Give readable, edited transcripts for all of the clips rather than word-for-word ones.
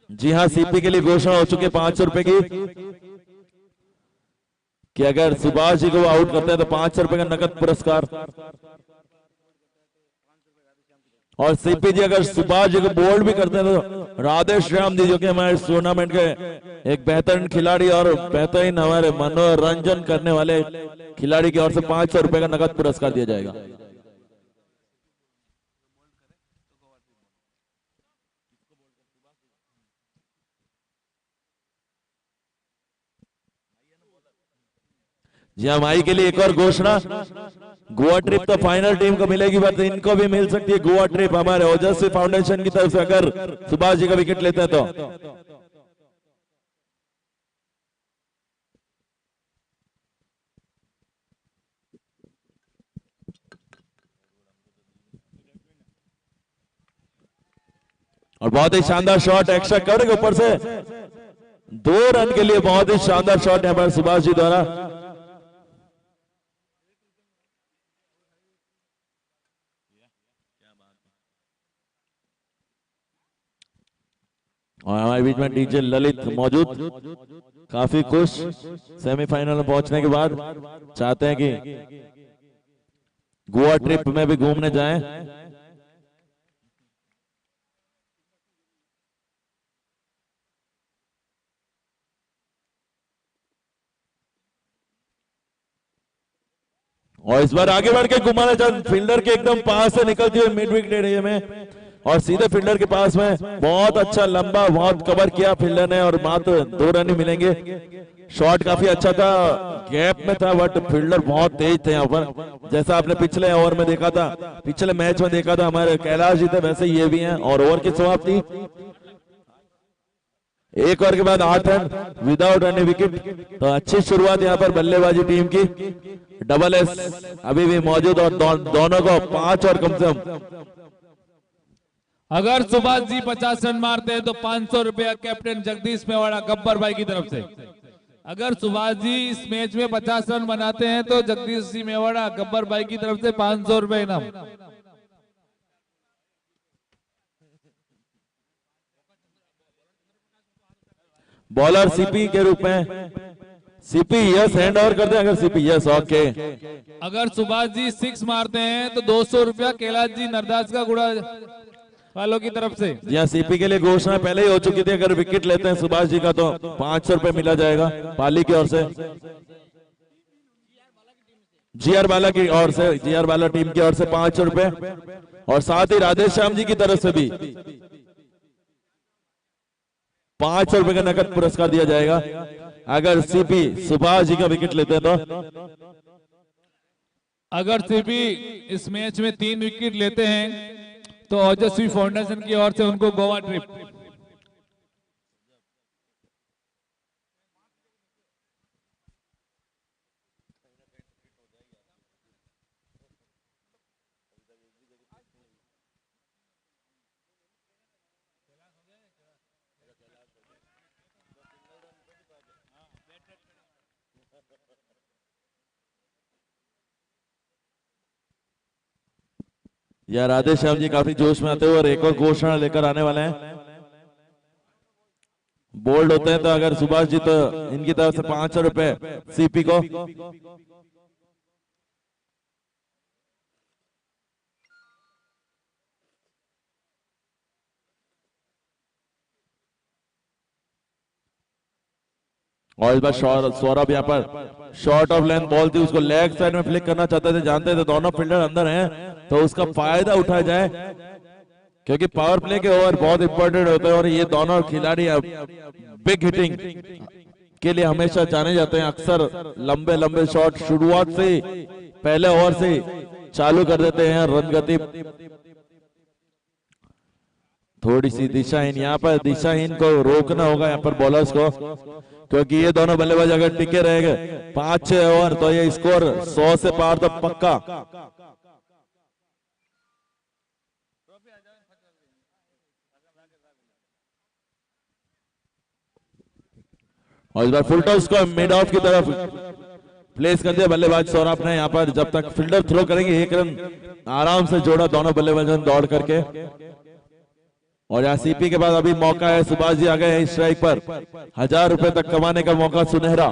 जी हाँ, सीपी के लिए घोषणा हो चुकी है 500 रुपए की कि अगर सुभाष जी को वो आउट करते हैं तो 500 रुपए का नकद पुरस्कार। और सीपी जी अगर सुभाष जी को बोल्ड भी करते हैं तो राधे श्याम जी जो कि हमारे इस टूर्नामेंट के एक बेहतरीन खिलाड़ी और बेहतरीन हमारे मनोरंजन करने वाले खिलाड़ी की ओर से 500 रुपए का नकद पुरस्कार दिया जाएगा। जी हाँ, माई के लिए एक और घोषणा, गोवा ट्रिप तो फाइनल टीम को मिलेगी, बट इनको भी मिल सकती है गोवा ट्रिप हमारे ओजस्वी फाउंडेशन की तरफ से अगर सुभाष जी का विकेट लेते हैं तो। और बहुत ही शानदार शॉट, एक्स्ट्रा कवर के ऊपर से 2 रन के लिए बहुत ही शानदार शॉट यहाँ पर सुभाष जी द्वारा। और हमारे बीच में डीजे ललित मौजूद, काफी खुश सेमीफाइनल में पहुंचने के बाद, चाहते हैं कि गोवा ट्रिप में भी घूमने जाएं। और इस बार आगे बढ़ के घुमाना चाहते, फील्डर के एकदम पास से निकलती हुई मिड विकेट एरिया में और सीधे फील्डर के पास में बहुत अच्छा लंबा बहुत कवर किया फील्डर ने और मात्र 2 रन ही मिलेंगे। शॉट काफी अच्छा था, गैप में था, बट फील्डर बहुत तेज थे यहाँ पर। जैसा आपने पिछले ओवर में देखा था, पिछले मैच में देखा था हमारे कैलाश जी थे, वैसे ये भी हैं। और ओवर की समाप्ति 1 ओवर के बाद 8 रन विदाउट एनी विकेट। तो अच्छी शुरुआत यहाँ पर बल्लेबाजी टीम की। डबल एस अभी भी मौजूद और दोनों को 5 और कम से कम। अगर सुभाष जी 50 रन मारते हैं तो 500 रुपया कैप्टन जगदीश मेवाड़ा गब्बर भाई की तरफ से। अगर सुभाष जी इस मैच में 50 रन बनाते हैं तो जगदीश जी मेवाड़ा गब्बर भाई की तरफ से 500 रुपए इनाम। बॉलर सीपी के रूप में, सीपी यस हैंड ओवर करते हैं। अगर सीपी यस, ओके। अगर सुभाष जी 6 मारते हैं तो 200 रुपया कैलाश जी नरदास का गुड़ा वालों की तरफ से। यहाँ सीपी के लिए घोषणा पहले ही हो चुकी थी, अगर विकेट लेते हैं सुभाष जी का तो 500 रुपए मिला जाएगा पाली की ओर से, जीआर बाला की ओर से, जीआर बाला टीम की ओर से 500 रुपए। और साथ ही राधे श्याम जी की तरफ से भी 500 रुपए का नकद पुरस्कार दिया जाएगा अगर सीपी सुभाष जी का विकेट लेते हैं तो। अगर सीपी इस मैच में 3 विकेट लेते हैं तो ओजस्वी फाउंडेशन की ओर से उनको गोवा ट्रिप। या राधे श्याम जी काफी जोश में आते हुए और एक और घोषणा लेकर आने वाले हैं। बोल्ड होते हैं तो अगर सुभाष जी तो इनकी तरफ से 500 रुपए सीपी को। और इस बार सौरभ यहाँ पर शॉर्ट ऑफ लेंथ बॉल थी, उसको लेग साइड में फ्लिक करना चाहते थे, जानते थे दोनों फील्डर अंदर हैं तो उसका फायदा उठाया जाए, क्योंकि पावर प्ले के ओवर बहुत इंपॉर्टेंट होते हैं और ये दोनों खिलाड़ी बिग हिटिंग के लिए हमेशा जाने जाते हैं। अक्सर लंबे लंबे शॉट शुरुआत से पहले ओवर से चालू कर देते हैं। रन गति थोड़ी सी दिशाहीन, यहाँ पर दिशाहीन को रोकना होगा यहाँ पर बॉलर्स को, क्योंकि ये दोनों बल्लेबाज अगर टिके रहेंगे 5-6 ओवर तो ये स्कोर 100 से पार तो पक्का। और इस बार फुल टॉस को मिड ऑफ की तरफ प्लेस कर दिया बल्लेबाज सौरभ ने। यहाँ पर जब तक फील्डर थ्रो करेंगे 1 रन आराम से जोड़ा दोनों बल्लेबाजों ने दौड़ करके। और यहाँ सीपी के बाद अभी मौका है, सुभाष जी आ गए हैं स्ट्राइक पर, 1000 रुपए तक कमाने का मौका सुनहरा।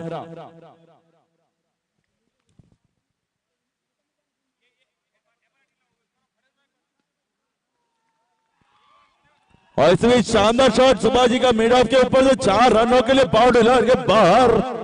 और इस बीच शानदार शॉट सुभाष जी का मिड ऑफ के ऊपर से 4 रनों के लिए बाउंड्री के बाहर।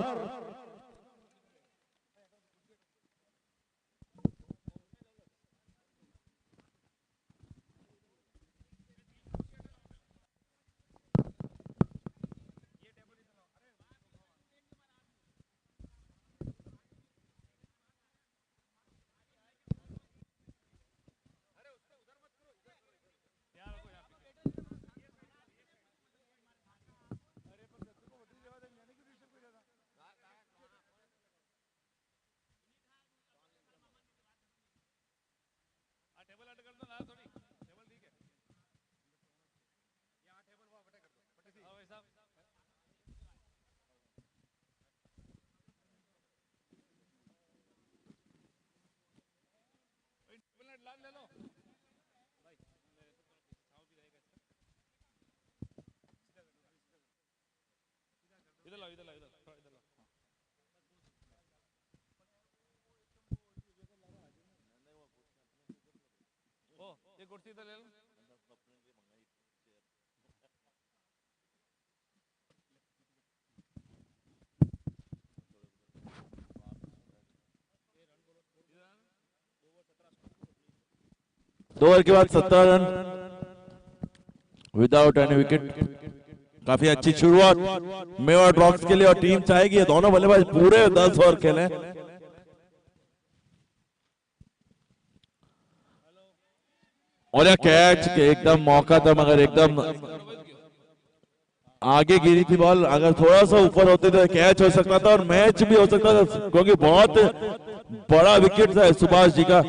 ये कुर्सी इधर ले लो। दो ओवर के बाद 17 रन विदाउट एनी विकेट। काफी अच्छी शुरुआत मेवाड़ रॉक्स के लिए और टीम चाहेगी ये दोनों बल्लेबाज पूरे 10 ओवर खेलें। और यह कैच के एकदम मौका था मगर एकदम आगे गिरी थी बॉल, अगर थोड़ा सा ऊपर होते तो कैच हो सकता था और मैच भी हो सकता था क्योंकि बहुत बड़ा विकेट था सुभाष जी का।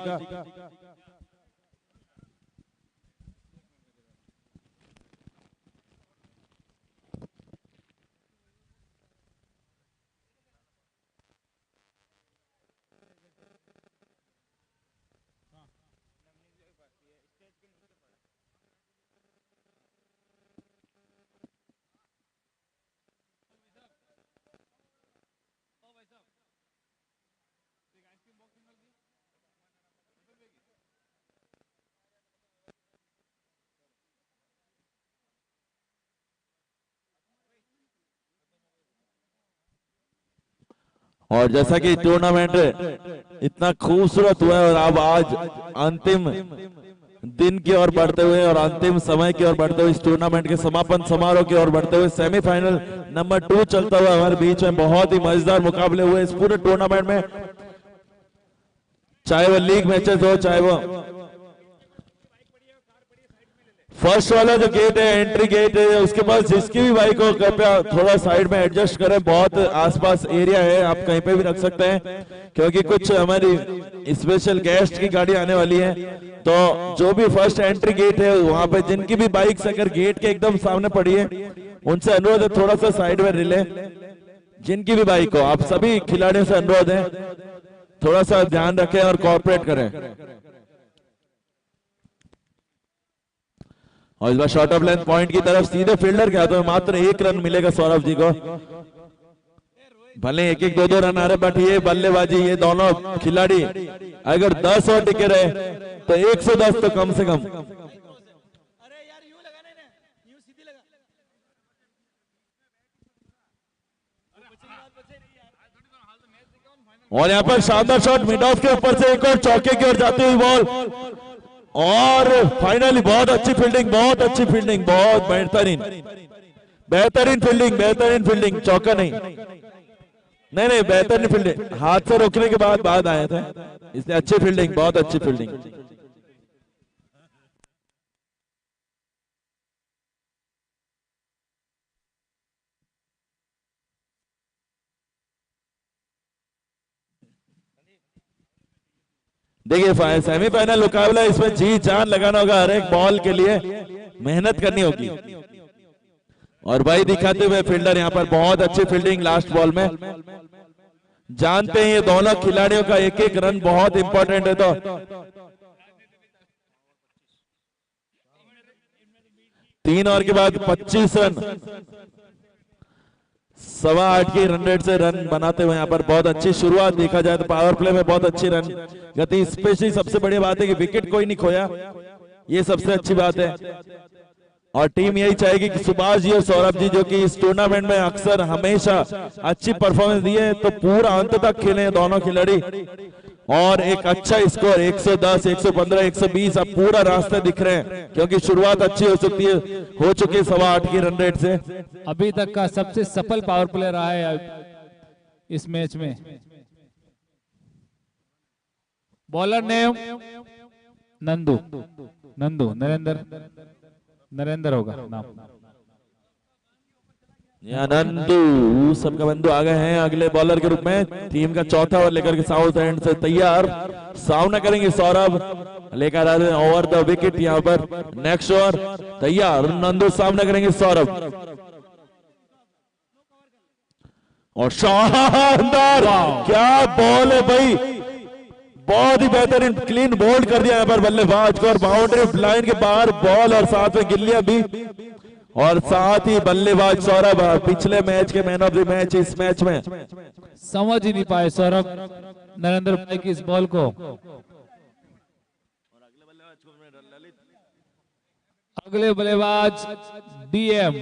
और जैसा कि टूर्नामेंट इतना खूबसूरत हुआ है और अब आज अंतिम दिन की ओर बढ़ते हुए और अंतिम समय की ओर बढ़ते हुए इस टूर्नामेंट के समापन समारोह की ओर बढ़ते हुए सेमीफाइनल नंबर 2 चलता हुआ हमारे बीच में बहुत ही मजेदार मुकाबले हुए इस पूरे टूर्नामेंट में, चाहे वो लीग मैचेस हो चाहे वो फर्स्ट वाला जो गेट है एंट्री गेट है उसके पास जिसकी भी बाइक हो कृपया थोड़ा साइड में एडजस्ट करें, बहुत आसपास एरिया है आप कहीं पे भी रख सकते हैं क्योंकि कुछ हमारी स्पेशल गेस्ट की गाड़ी आने वाली है। तो जो भी फर्स्ट एंट्री गेट है वहां पे जिनकी भी बाइक्स अगर गेट के एकदम सामने पड़ी है उनसे अनुरोध है थोड़ा सा साइड में रिले, जिनकी भी बाइक हो आप सभी खिलाड़ियों से अनुरोध है थोड़ा सा ध्यान रखें और कोऑपरेट करें। और इस बार शॉर्ट ऑफ लेंथ पॉइंट की तरफ सीधे फील्डर के हाथों में मात्र 1 रन मिलेगा सौरभ जी को। भले 1-1 2-2 रन आ रहे बट ये बल्लेबाजी ये दोनों खिलाड़ी अगर 10 ओवर टिके रहे तो 110 तो कम से कम। और यहाँ पर शानदार शॉट मिड ऑफ के ऊपर से एक और चौके की ओर जाती हुई बॉल और फाइनली बहुत अच्छी फील्डिंग बहुत बेहतरीन फील्डिंग चौका नहीं बेहतरीन फील्डिंग हाथ से रोकने के बाद आया था इसलिए अच्छी फील्डिंग बहुत अच्छी फील्डिंग। देखिए सेमीफाइनल मुकाबला इसमें जी जान लगाना होगा, हर एक बॉल के लिए मेहनत करनी होगी। और भाई दिखाते हुए फील्डर यहाँ पर बहुत अच्छी फील्डिंग लास्ट बॉल में। जानते हैं ये दोनों खिलाड़ियों का 1-1 रन बहुत इंपॉर्टेंट है। तो 3 ओवर के बाद 25 रन, 8.25 की रन रेट से रन बनाते हुए यहाँ पर बहुत अच्छी शुरुआत देखा जाए तो पावर प्ले में बहुत अच्छी रन गति। स्पेशली सबसे बड़ी बात है कि विकेट कोई नहीं खोया, ये सबसे अच्छी बात है। और टीम यही चाहेगी कि सुभाष जी और सौरभ जी जो कि इस टूर्नामेंट में अक्सर हमेशा अच्छी परफॉर्मेंस दिए तो पूरा अंत तक खेले दोनों खिलाड़ी और एक अच्छा स्कोर 110, 115, 120 अब पूरा रास्ते दिख रहे हैं क्योंकि शुरुआत अच्छी हो चुकी है, हो चुकी है 8.25 की रन रेट से। अभी तक का सबसे सफल पावर प्ले रहा है इस मैच में। बॉलर नेम नंदू, नरेंद्र होगा नाम। नंदू सबका बंधु आ गए हैं अगले बॉलर के रूप में। टीम का चौथा ओवर लेकर के साउथ एंड से तैयार, सामना करेंगे सौरभ, लेकर आ रहे हैं ओवर द विकेट यहाँ पर। नेक्स्ट ओवर तैयार, नंदू सामना करेंगे सौरभ और शानदार क्या बॉल है भाई, बहुत ही बेहतरीन क्लीन बोल्ड कर दिया यहाँ पर बल्लेबाज को और बाउंड्री लाइन के बाहर बॉल और साथ में गिल्लियां भी और साथ ही बल्लेबाज सौरभ पिछले मैच के मैन ऑफ द मैच इस मैच में समझ ही नहीं पाए सौरभ नरेंद्र भाई की इस बॉल को। अगले बल्लेबाज डीएम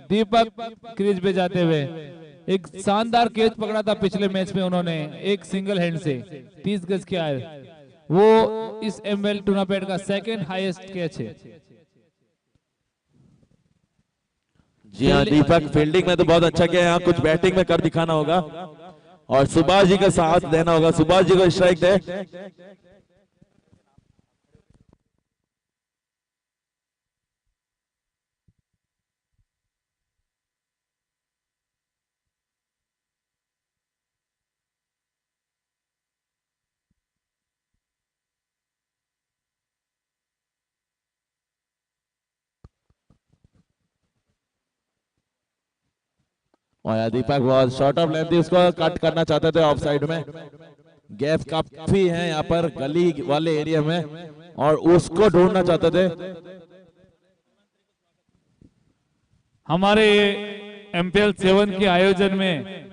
दीपक क्रीज पे जाते हुए एक शानदार कैच पकड़ा था पिछले मैच में उन्होंने, एक सिंगल हैंड से 30 गज के आए, वो इस एमएल टूर्नामेंट का सेकंड हाईएस्ट कैच है। जी हाँ, दीपक फील्डिंग में तो बहुत अच्छा किया, यहाँ कुछ बैटिंग में कर दिखाना होगा और सुभाष जी का साथ देना होगा। सुभाष जी को स्ट्राइक दे, और दीपक बहुत शॉर्ट ऑफ लेंथ उसको कट करना चाहते थे ऑफ साइड में, गैप काफी है यहाँ पर गली वाले एरिया में और उसको ढूंढना चाहते थे। हमारे एमपीएल 7 के आयोजन में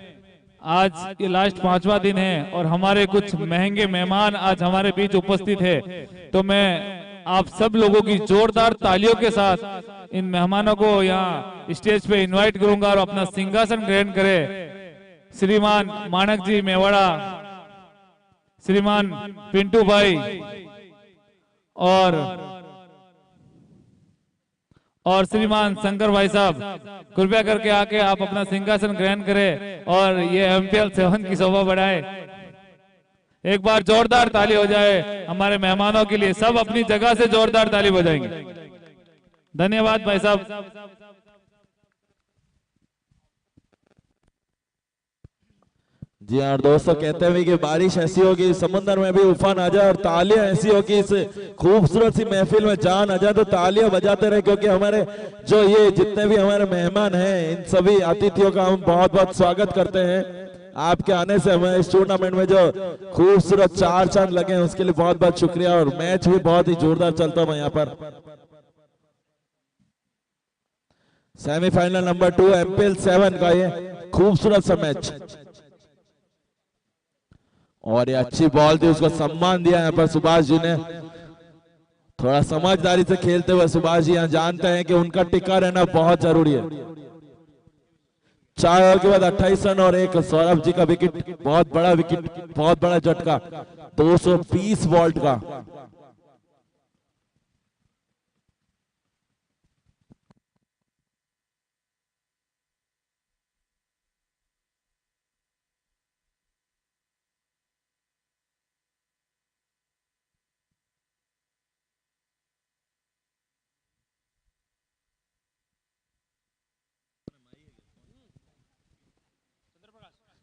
आज ये लास्ट 5वां दिन है और हमारे कुछ महंगे मेहमान आज हमारे बीच उपस्थित है, तो मैं आप सब लोगों की जोरदार तालियों के साथ इन मेहमानों को यहाँ स्टेज पे इनवाइट करूंगा और अपना सिंहासन ग्रहण करे। श्रीमान मानक जी मेवाड़ा, श्रीमान पिंटू भाई और श्रीमान शंकर भाई साहब, कृपया करके आके आप अपना सिंहासन ग्रहण करें और ये एमपीएल 7 की शोभा बढ़ाए। एक बार जोरदार ताली हो जाए हमारे मेहमानों के लिए, सब अपनी जगह से जोरदार ताली बजाएंगे। धन्यवाद भाई साहब। जी हाँ दोस्तों, कहते हैं कि बारिश ऐसी होगी समुद्र में भी उफान आ जाए और तालियां ऐसी होगी इस खूबसूरत सी महफिल में जान आ जाए तो तालियां बजाते रहे, क्योंकि हमारे जो ये जितने भी हमारे मेहमान हैं इन सभी अतिथियों का हम बहुत बहुत स्वागत करते हैं। आपके आने से हमें इस टूर्नामेंट में जो खूबसूरत 4 चांद लगे हैं उसके लिए बहुत बहुत शुक्रिया और मैच भी बहुत ही जोरदार चलता है यहाँ पर। सेमीफाइनल नंबर 2 एमपीएल 7 का ये खूबसूरत सा मैच और ये अच्छी बॉल थी, उसको सम्मान दिया यहाँ पर सुभाष जी ने। थोड़ा समझदारी से खेलते हुए सुभाष जी यहाँ जानते हैं कि उनका टिका रहना बहुत जरूरी है। 4 ओवर के बाद 28 रन और एक सौरभ जी का विकेट, बहुत बड़ा विकेट, बहुत बड़ा झटका 220 वोल्ट का।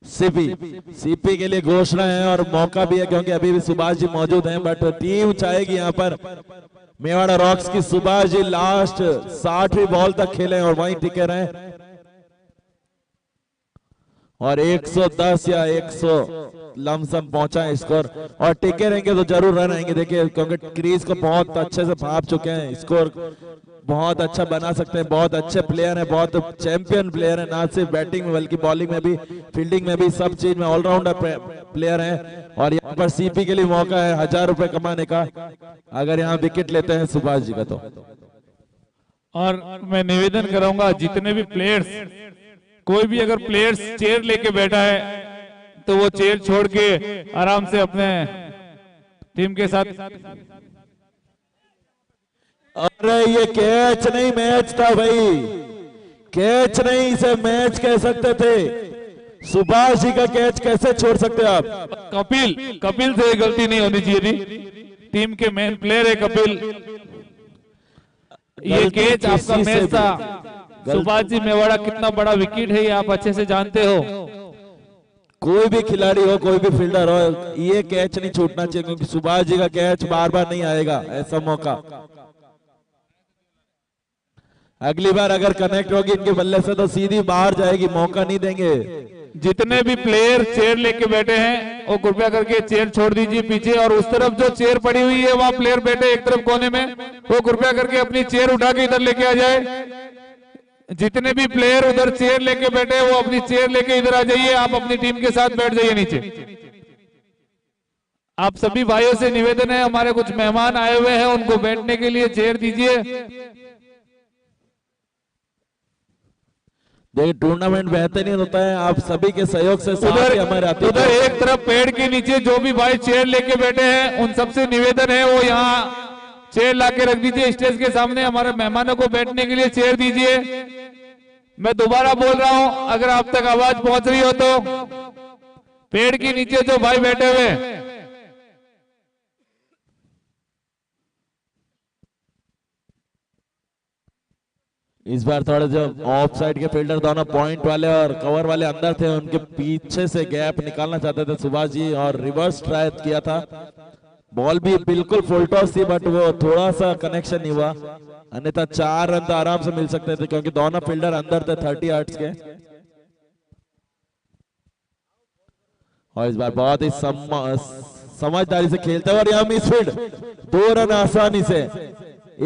सीपी के लिए घोषणा है और मौका भी है क्योंकि अभी भी सुभाष जी मौजूद हैं, बट टीम चाहेगी यहाँ पर मेवाड़ा रॉक्स की सुभाष जी लास्ट 60वीं बॉल तक खेलें और वहीं टिके रहें। और 110 या 100 लमसम पहुंचा है स्कोर, और टिके रहेंगे तो जरूर रन आएंगे। देखिए क्योंकि क्रीज को बहुत अच्छे से भाप चुके हैं, स्कोर बहुत अच्छा बना सकते हैं, बहुत अच्छे प्लेयर हैं, बहुत चैंपियन प्लेयर हैं, ना सिर्फ बैटिंग में बल्कि बॉलिंग में भी, फील्डिंग में भी, सब चीज में ऑलराउंडर प्लेयर हैं। और यहाँ पर सीपी के लिए मौका है 1000 रुपए कमाने का अगर यहाँ विकेट लेते हैं सुभाष जी का तो। और मैं निवेदन करूंगा जितने भी प्लेयर्स, कोई भी अगर प्लेयर्स चेयर लेके बैठा है तो वो चेयर छोड़ के आराम से अपने टीम के साथ। अरे ये कैच नहीं मैच था भाई, कैच नहीं, इसे मैच कह सकते थे। सुभाष जी का कैच कैसे छोड़ सकते आप? कपिल से गलती नहीं होनी चाहिए थी, टीम के मेन प्लेयर है कपिल। ये कैच आपका मैच था। सुभाष जी मेवाड़ा कितना बड़ा विकेट है ये आप अच्छे से जानते हो। कोई भी खिलाड़ी हो, कोई भी फील्डर हो, ये कैच नहीं छूटना चाहिए क्योंकि सुभाष जी का कैच बार बार नहीं आएगा ऐसा मौका। अगली बार अगर कनेक्ट होगी इनके बल्ले से तो सीधी बाहर जाएगी, मौका नहीं देंगे। जितने भी प्लेयर चेयर लेके बैठे हैं वो कृपया करके चेयर छोड़ दीजिए पीछे, और उस तरफ जो चेयर पड़ी हुई है वहां प्लेयर बैठे एक तरफ कोने में, वो कृपया करके अपनी चेयर उठा के इधर लेके आ जाए। जितने भी प्लेयर उधर चेयर लेके बैठे वो अपनी चेयर लेके इधर आ जाइए, आप अपनी टीम के साथ बैठ जाइए नीचे। आप सभी भाइयों से निवेदन है, हमारे कुछ मेहमान आए हुए हैं उनको बैठने के लिए चेयर दीजिए। देखिए टूर्नामेंट बेहतरीन होता है आप सभी के सहयोग से। उधर एक तरफ पेड़ के नीचे जो भी भाई चेयर लेके बैठे हैं उन सबसे निवेदन है वो यहाँ चेयर लाके रख दीजिए स्टेज के सामने, हमारे मेहमानों को बैठने के लिए चेयर दीजिए। मैं दोबारा बोल रहा हूं, अगर आप तक आवाज पहुंच रही हो तो पेड़ के नीचे जो भाई बैठे हुए इस बार थोड़ा जो ऑफ साइड के फील्डर दोनों पॉइंट वाले और कवर वाले अंदर थे, उनके पीछे से गैप निकालना चाहते थे सुभाष जी और रिवर्स ट्राई किया था। बॉल भी बिल्कुल फुल टॉस थी बट वो थोड़ा सा कनेक्शन नहीं हुआ, अन्यथा 4 रन तो आराम से मिल सकते थे क्योंकि दोनों फील्डर अंदर थे 30 यार्ड्स के। और इस बार बहुत ही समझदारी से खेलते हैं और यहाँ मिसफील्ड, 2 रन आसानी से,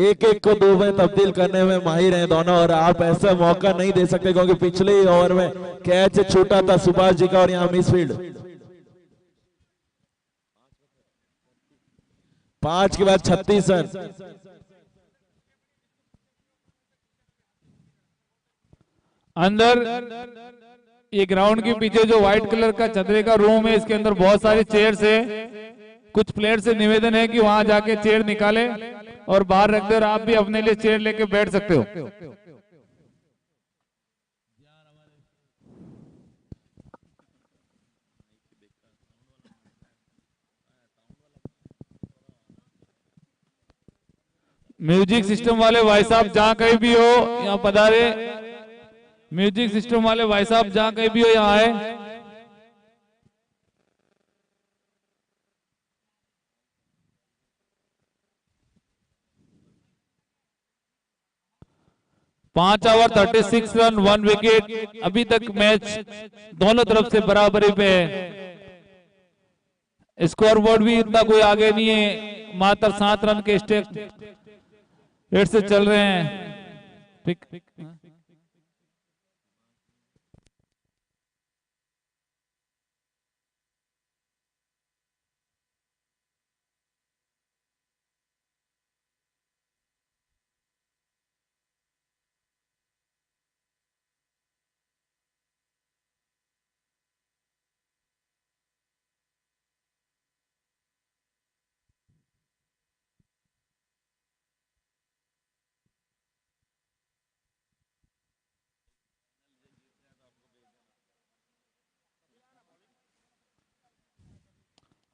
एक एक को 2 में तब्दील करने में माहिर हैं दोनों, और आप ऐसा मौका नहीं दे सकते क्योंकि पिछले ही ओवर में कैच छूटा था सुभाष जी का और यहाँ मिसफील्ड। 5 के बाद 36 रन। अंदर ये ग्राउंड के पीछे जो व्हाइट कलर का चदरे का रूम है इसके अंदर बहुत सारी चेयर्स है। कुछ प्लेयर से निवेदन है कि वहां जाके चेयर निकाले और बाहर रख दे, और आप भी अपने लिए चेयर लेके बैठ सकते हो। म्यूजिक सिस्टम वाले भाई साहब जहां कहीं भी हो यहाँ पधारे। म्यूजिक सिस्टम वाले भाई साहब जहां कहीं भी हो यहाँ आए। 5 ओवर 36 रन 1 विकेट। अभी तक मैच दोनों तरफ से बराबरी पे है। स्कोर बोर्ड भी इतना कोई आगे नहीं है, मात्र 7 रन के स्टेक रेट से चल रहे हैं। ठीक,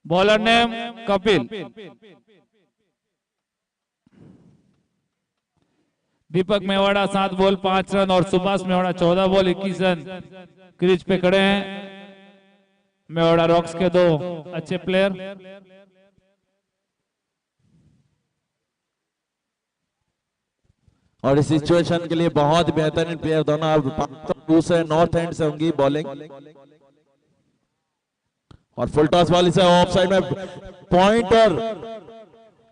bowler name Kapil. Deepak Mewada 7 ball 5 run और Subhash Mewada 14 ball 21 run crease पे खड़े हैं। मेवाड़ा रॉक्स के 2 अच्छे प्लेयर। और इस सिचुएशन के लिए बहुत बेहतरीन प्लेयर दोनों। अब दूसरे नॉर्थ एंड से होंगी बॉलिंग। और फुल टॉस बॉल इसे ऑफ साइड में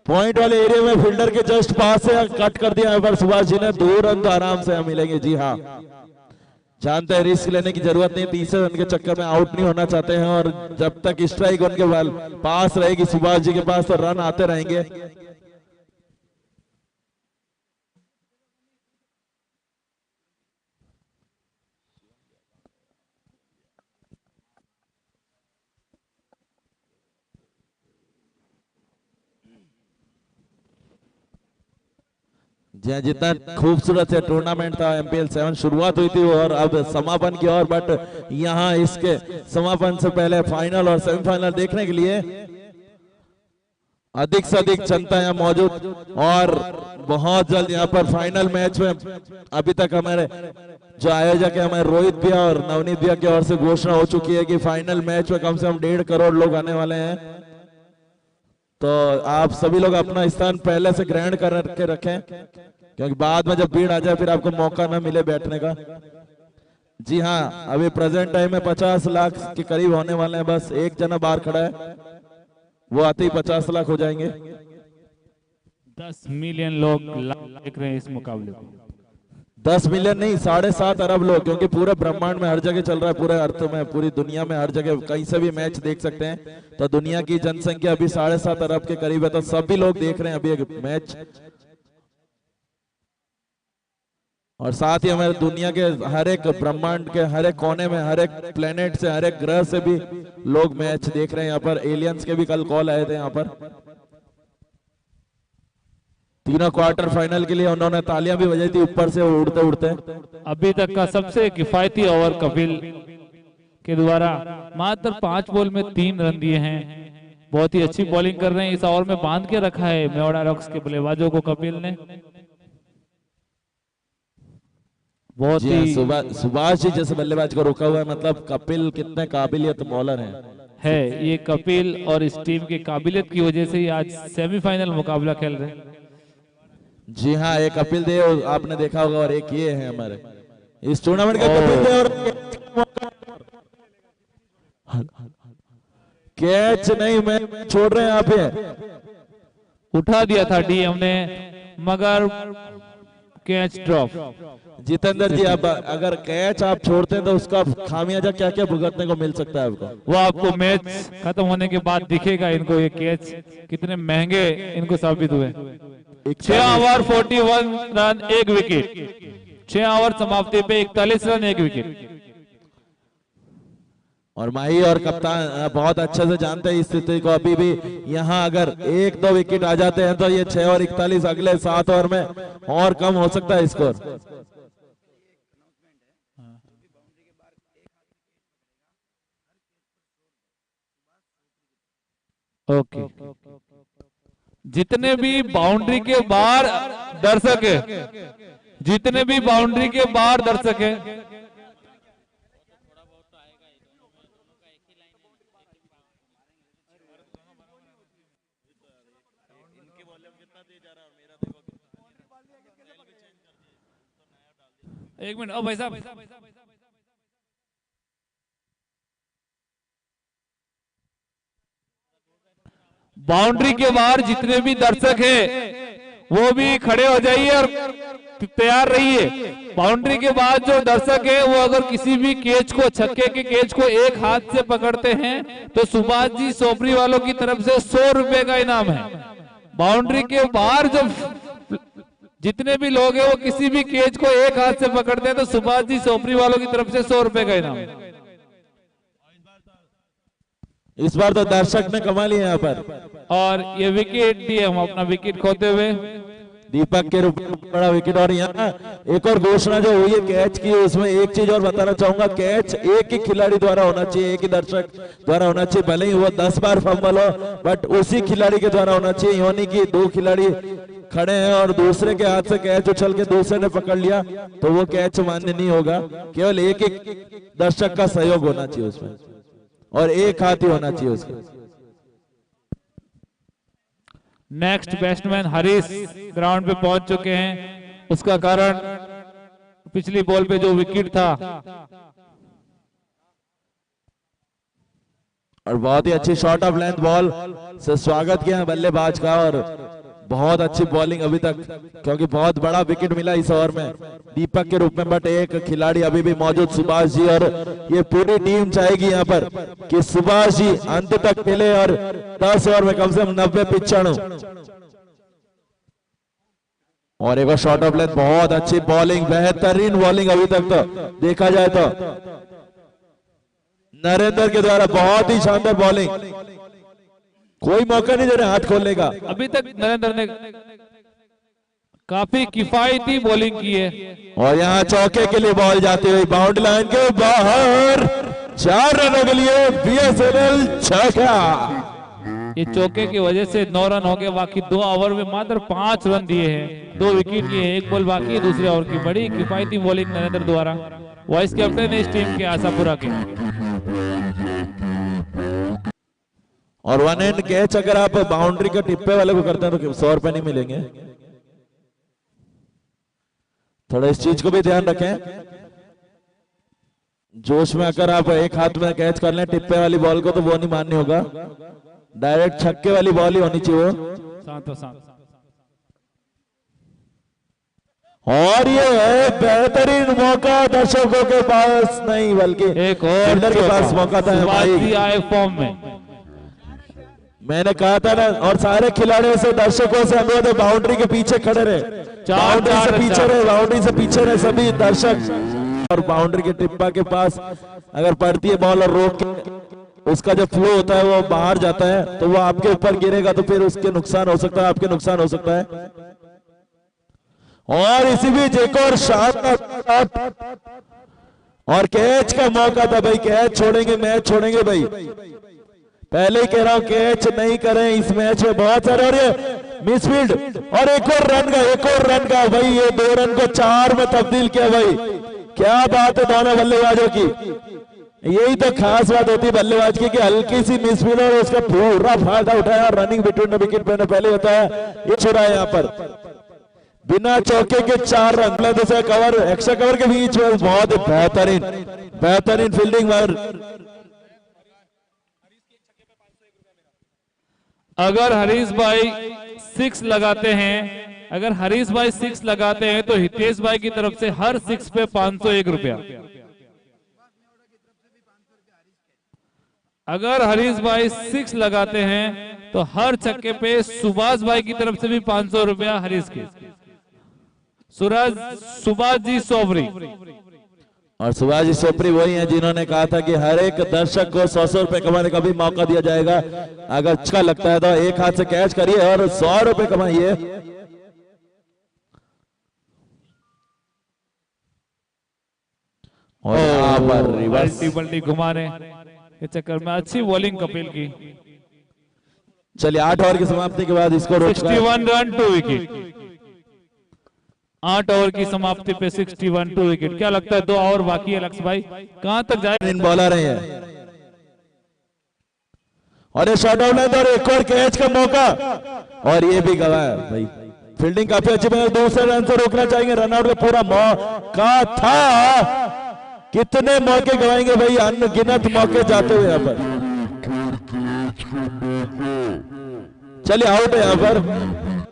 पॉइंट वाले एरिया में फील्डर के जस्ट पास से कट कर दिया पर सुभाष जी ने। 2 रन तो आराम से मिलेंगे। जी हाँ, जानते हैं रिस्क लेने की जरूरत नहीं, तीसरे रन के चक्कर में आउट नहीं होना चाहते हैं और जब तक स्ट्राइक उनके पास रहेगी सुभाष जी के पास तो रन आते रहेंगे। जी जितना खूबसूरत से टूर्नामेंट था MPL 7 शुरुआत हुई थी और अब समापन की ओर, बट यहाँ इसके समापन से पहले फाइनल और सेमीफाइनल देखने के लिए अधिक से अधिक जनता यहाँ मौजूद और बहुत जल्द यहाँ पर फाइनल मैच में अभी तक हमारे जो आयोजक है हमारे रोहित भैया और नवनीत भैया की ओर से घोषणा हो चुकी है कि फाइनल मैच में कम से कम 1.5 करोड़ लोग आने वाले हैं। तो आप सभी लोग अपना स्थान पहले से ग्रहण करके रखें क्योंकि बाद में जब भीड़ आ जाए फिर आपको मौका ना मिले बैठने का। जी हाँ, अभी प्रेजेंट टाइम में 50 लाख के करीब होने वाले हैं। बस एक जना बाहर खड़ा है, वो आते ही 50 लाख हो जाएंगे। 10 मिलियन लोग देख रहे हैं इस मुकाबले को। 10 मिलियन नहीं, 7.5 अरब लोग, क्योंकि पूरे ब्रह्मांड में हर जगह चल रहा है, पूरे अर्थ में, पूरी दुनिया में हर जगह कहीं से भी मैच देख सकते हैं। तो दुनिया की जनसंख्या अभी 7.5 अरब के करीब है, तो सभी लोग देख रहे हैं अभी एक मैच। और साथ ही हमारे दुनिया के हर एक ब्रह्मांड के हर एक कोने में, हर एक प्लेनेट से, हर एक ग्रह से भी लोग मैच देख रहे हैं। यहाँ पर एलियंस के भी कल कॉल आए थे। यहाँ पर तीनों क्वार्टर फाइनल के लिए उन्होंने तालियां भी बजाई थी ऊपर से उड़ते उड़ते। अभी तक का सबसे किफायती ओवर कपिल के द्वारा मात्र 5 बॉल में 3 रन दिए हैं। बहुत ही अच्छी बॉलिंग कर रहे हैं। इस ओवर में बांध के रखा है मेवाड़ा रॉक्स के बल्लेबाजों को कपिल ने। बहुत ही सुभाष जी जैसे बल्लेबाज को रोका हुआ है, मतलब कपिल कितने काबिलियत बॉलर है। ये कपिल और इस टीम की काबिलियत की वजह से ही आज सेमीफाइनल मुकाबला खेल रहे हैं। जी हाँ, एक कपिल देव आपने देखा होगा और एक ये है हमारे इस टूर्नामेंट का कपिल देव। और कैच नहीं, मैं छोड़ रहे हैं यहाँ पे। उठा दिया था डीएम ने मगर कैच ड्रॉप। जितेंद्र जी, अब अगर कैच आप छोड़ते हैं तो उसका खामियाजा क्या क्या भुगतने को मिल सकता है आपको? वो आपको मैच खत्म होने के बाद दिखेगा। इनको ये कैच कितने महंगे इनको साबित हुए। 6 ओवर 41 रन 1 विकेट। 6 ओवर समाप्ति पे 41 रन 1 विकेट। और माही और कप्तान बहुत अच्छे से जानते हैं इस स्थिति को। अभी भी यहाँ अगर 1-2 विकेट आ जाते हैं तो ये 6 और 41 अगले 7 ओवर में और कम हो सकता है स्कोर। ओके, जितने भी बाउंड्री के बाहर दर्शक है, जितने भी बाउंड्री के बाहर दर्शक है, एक मिनट। भाई साहब, बाउंड्री के बाहर जितने भी दर्शक हैं वो भी खड़े हो जाइए और तैयार रहिए। बाउंड्री के बाद जो दर्शक है वो अगर किसी भी कैच को, छक्के के कैच को एक हाथ से पकड़ते हैं तो सुभाष जी सोपरी वालों की तरफ से 100 रुपए का इनाम है। बाउंड्री के बाहर जो जितने भी लोग हैं वो किसी भी कैच को एक हाथ से पकड़ते हैं तो सुभाष जी सोपरी वालों की तरफ से 100 रुपए का इनाम है। इस बार तो दर्शक ने कमा लिया यहाँ पर। और ये विकेट दिए हम अपना विकेट खोते हुए दीपक के रूप में बड़ा विकेट। और यहाँ एक और घोषणा जो हुई है कैच की, उसमें एक चीज और बताना चाहूंगा, कैच एक ही खिलाड़ी द्वारा होना चाहिए, एक ही दर्शक द्वारा होना चाहिए। भले ही वो 10 बार फंबल हो, बट उसी खिलाड़ी के द्वारा होना चाहिए। यानी कि 2 खिलाड़ी खड़े हैं और दूसरे के हाथ से कैच उछल के दूसरे ने पकड़ लिया तो वो कैच मान्य नहीं होगा। केवल एक एक दर्शक का सहयोग होना चाहिए उसमें और एक हाथ ही होना चाहिए उसका। नेक्स्ट बैट्समैन हरीश ग्राउंड पे पहुंच चुके हैं। उसका कारण पिछली बॉल पे जो विकेट था और बहुत ही अच्छी शॉट ऑफ लेंथ बॉल से स्वागत किया है बल्लेबाज का। और बहुत अच्छी बॉलिंग अभी तक, क्योंकि बहुत बड़ा विकेट मिला इस ओवर में दीपक के रूप में। बट एक खिलाड़ी अभी भी मौजूद सुभाष जी, और ये पूरी टीम चाहेगी यहाँ पर कि सुभाष जी अंत तक खेले और 10 ओवर में कम से कम 90 पिच चढ़ो। और एक शॉट ऑफ लेंथ, बहुत अच्छी बॉलिंग, बेहतरीन बॉलिंग अभी तक तो देखा जाए तो नरेंद्र के द्वारा बहुत ही शानदार बॉलिंग, कोई मौका नहीं दे रहे हाथ खोलने का। अभी तक नरेंद्र ने काफी किफायती बॉलिंग की है। और यहाँ चौके के लिए बॉल जाती हुई बाउंड्री लाइन के बाहर, 4 रनों के लिए बीएसएनएल छक्का। ये चौके की वजह से 9 रन हो गए। बाकी 2 ओवर में मात्र 5 रन दिए हैं, 2 विकेट लिए हैं, 1 बॉल बाकी है दूसरे ओवर की। बड़ी किफायती बॉलिंग नरेंद्र द्वारा, वाइस कैप्टन है इस टीम के आशापुरा के। और 1 एंड कैच अगर आप बाउंड्री के टिप्पे वाले को करते हैं तो 100 रुपए नहीं मिलेंगे। थोड़ा इस चीज को भी ध्यान रखें। जोश में अगर आप एक हाथ में कैच कर लें टिप्पे वाली बॉल को तो वो नहीं माननी होगा, डायरेक्ट छक्के वाली बॉल ही होनी चाहिए वो। और ये है बेहतरीन मौका दर्शकों के पास नहीं बल्कि एक और के पास मौका था भाई। आए फॉर्म में मैंने कहा था ना, और सारे खिलाड़ियों से दर्शकों से अनुरोध है बाउंड्री के पीछे खड़े रहे, बाउंड्री से पीछे रहे, बाउंड्री से पीछे रहे सभी दर्शक। और बाउंड्री के टिप्पा के पास अगर पड़ती है बॉल और रोक के उसका जो फ्लो होता है वो बाहर जाता है तो वो आपके ऊपर गिरेगा तो फिर उसके नुकसान हो सकता है, आपके नुकसान हो सकता है। और इसी बीच एक और शानदार और कैच का मौका था भाई, कैच छोड़ेंगे मैच छोड़ेंगे भाई, पहले ही कह रहा हूं कैच नहीं करें इस मैच में बहुत सारे। और ये मिसफील्ड और एक और रन का भाई, ये 2 रन को 4 में तब्दील किया भाई, क्या बात है दोनों बल्लेबाजों की। यही तो खास बात होती है बल्लेबाज की कि हल्की सी मिसफील्ड और उसका पूरा फायदा उठाया और रनिंग बिटवीन द विकेट मैंने पहले बताया ये छुड़ा है यहाँ पर बिना चौके के 4 रन। दूसरा कवर एक्स्ट्रा कवर के बीच में बहुत बेहतरीन फील्डिंग। अगर हरीश भाई 6 लगाते हैं, अगर हरीश भाई 6 लगाते हैं तो हितेश भाई की तरफ से हर 6 पे 501 रुपया। अगर हरीश भाई 6 लगाते हैं तो हर छक्के पे सुभाष भाई की तरफ से भी 500 रुपया हरीश के। सुभाष जी सोपरी, और सुभाष जी सोपरी वही हैं जिन्होंने कहा था कि हर एक दर्शक को 100 रुपए कमाने का भी मौका दिया जाएगा। अगर अच्छा लगता है तो एक हाथ से कैच करिए और 100 रुपए कमाइए। और रिवर्स पलटी घुमाने के चक्कर में अच्छी बॉलिंग कपिल की। चलिए 8 ओवर की समाप्ति के बाद इसको 61 रन 2 विकेट। 8 ओवर की समाप्ति पे 61 2 विकेट। क्या लगता है 2 ओवर बाकी है लक्ष्य भाई, कहां तक जाए इन बॉलर हैं। और ये शॉट आउट है और एक और कैच का मौका और ये भी गवाया भाई। फील्डिंग काफी अच्छी बनी, दूसरे रन से रोकना चाहेंगे, रनआउट का पूरा मौका था। कितने मौके गवाएंगे भाई, अनगिनत मौके जाते हुए यहाँ पर। चलिए आउट है यहाँ पर,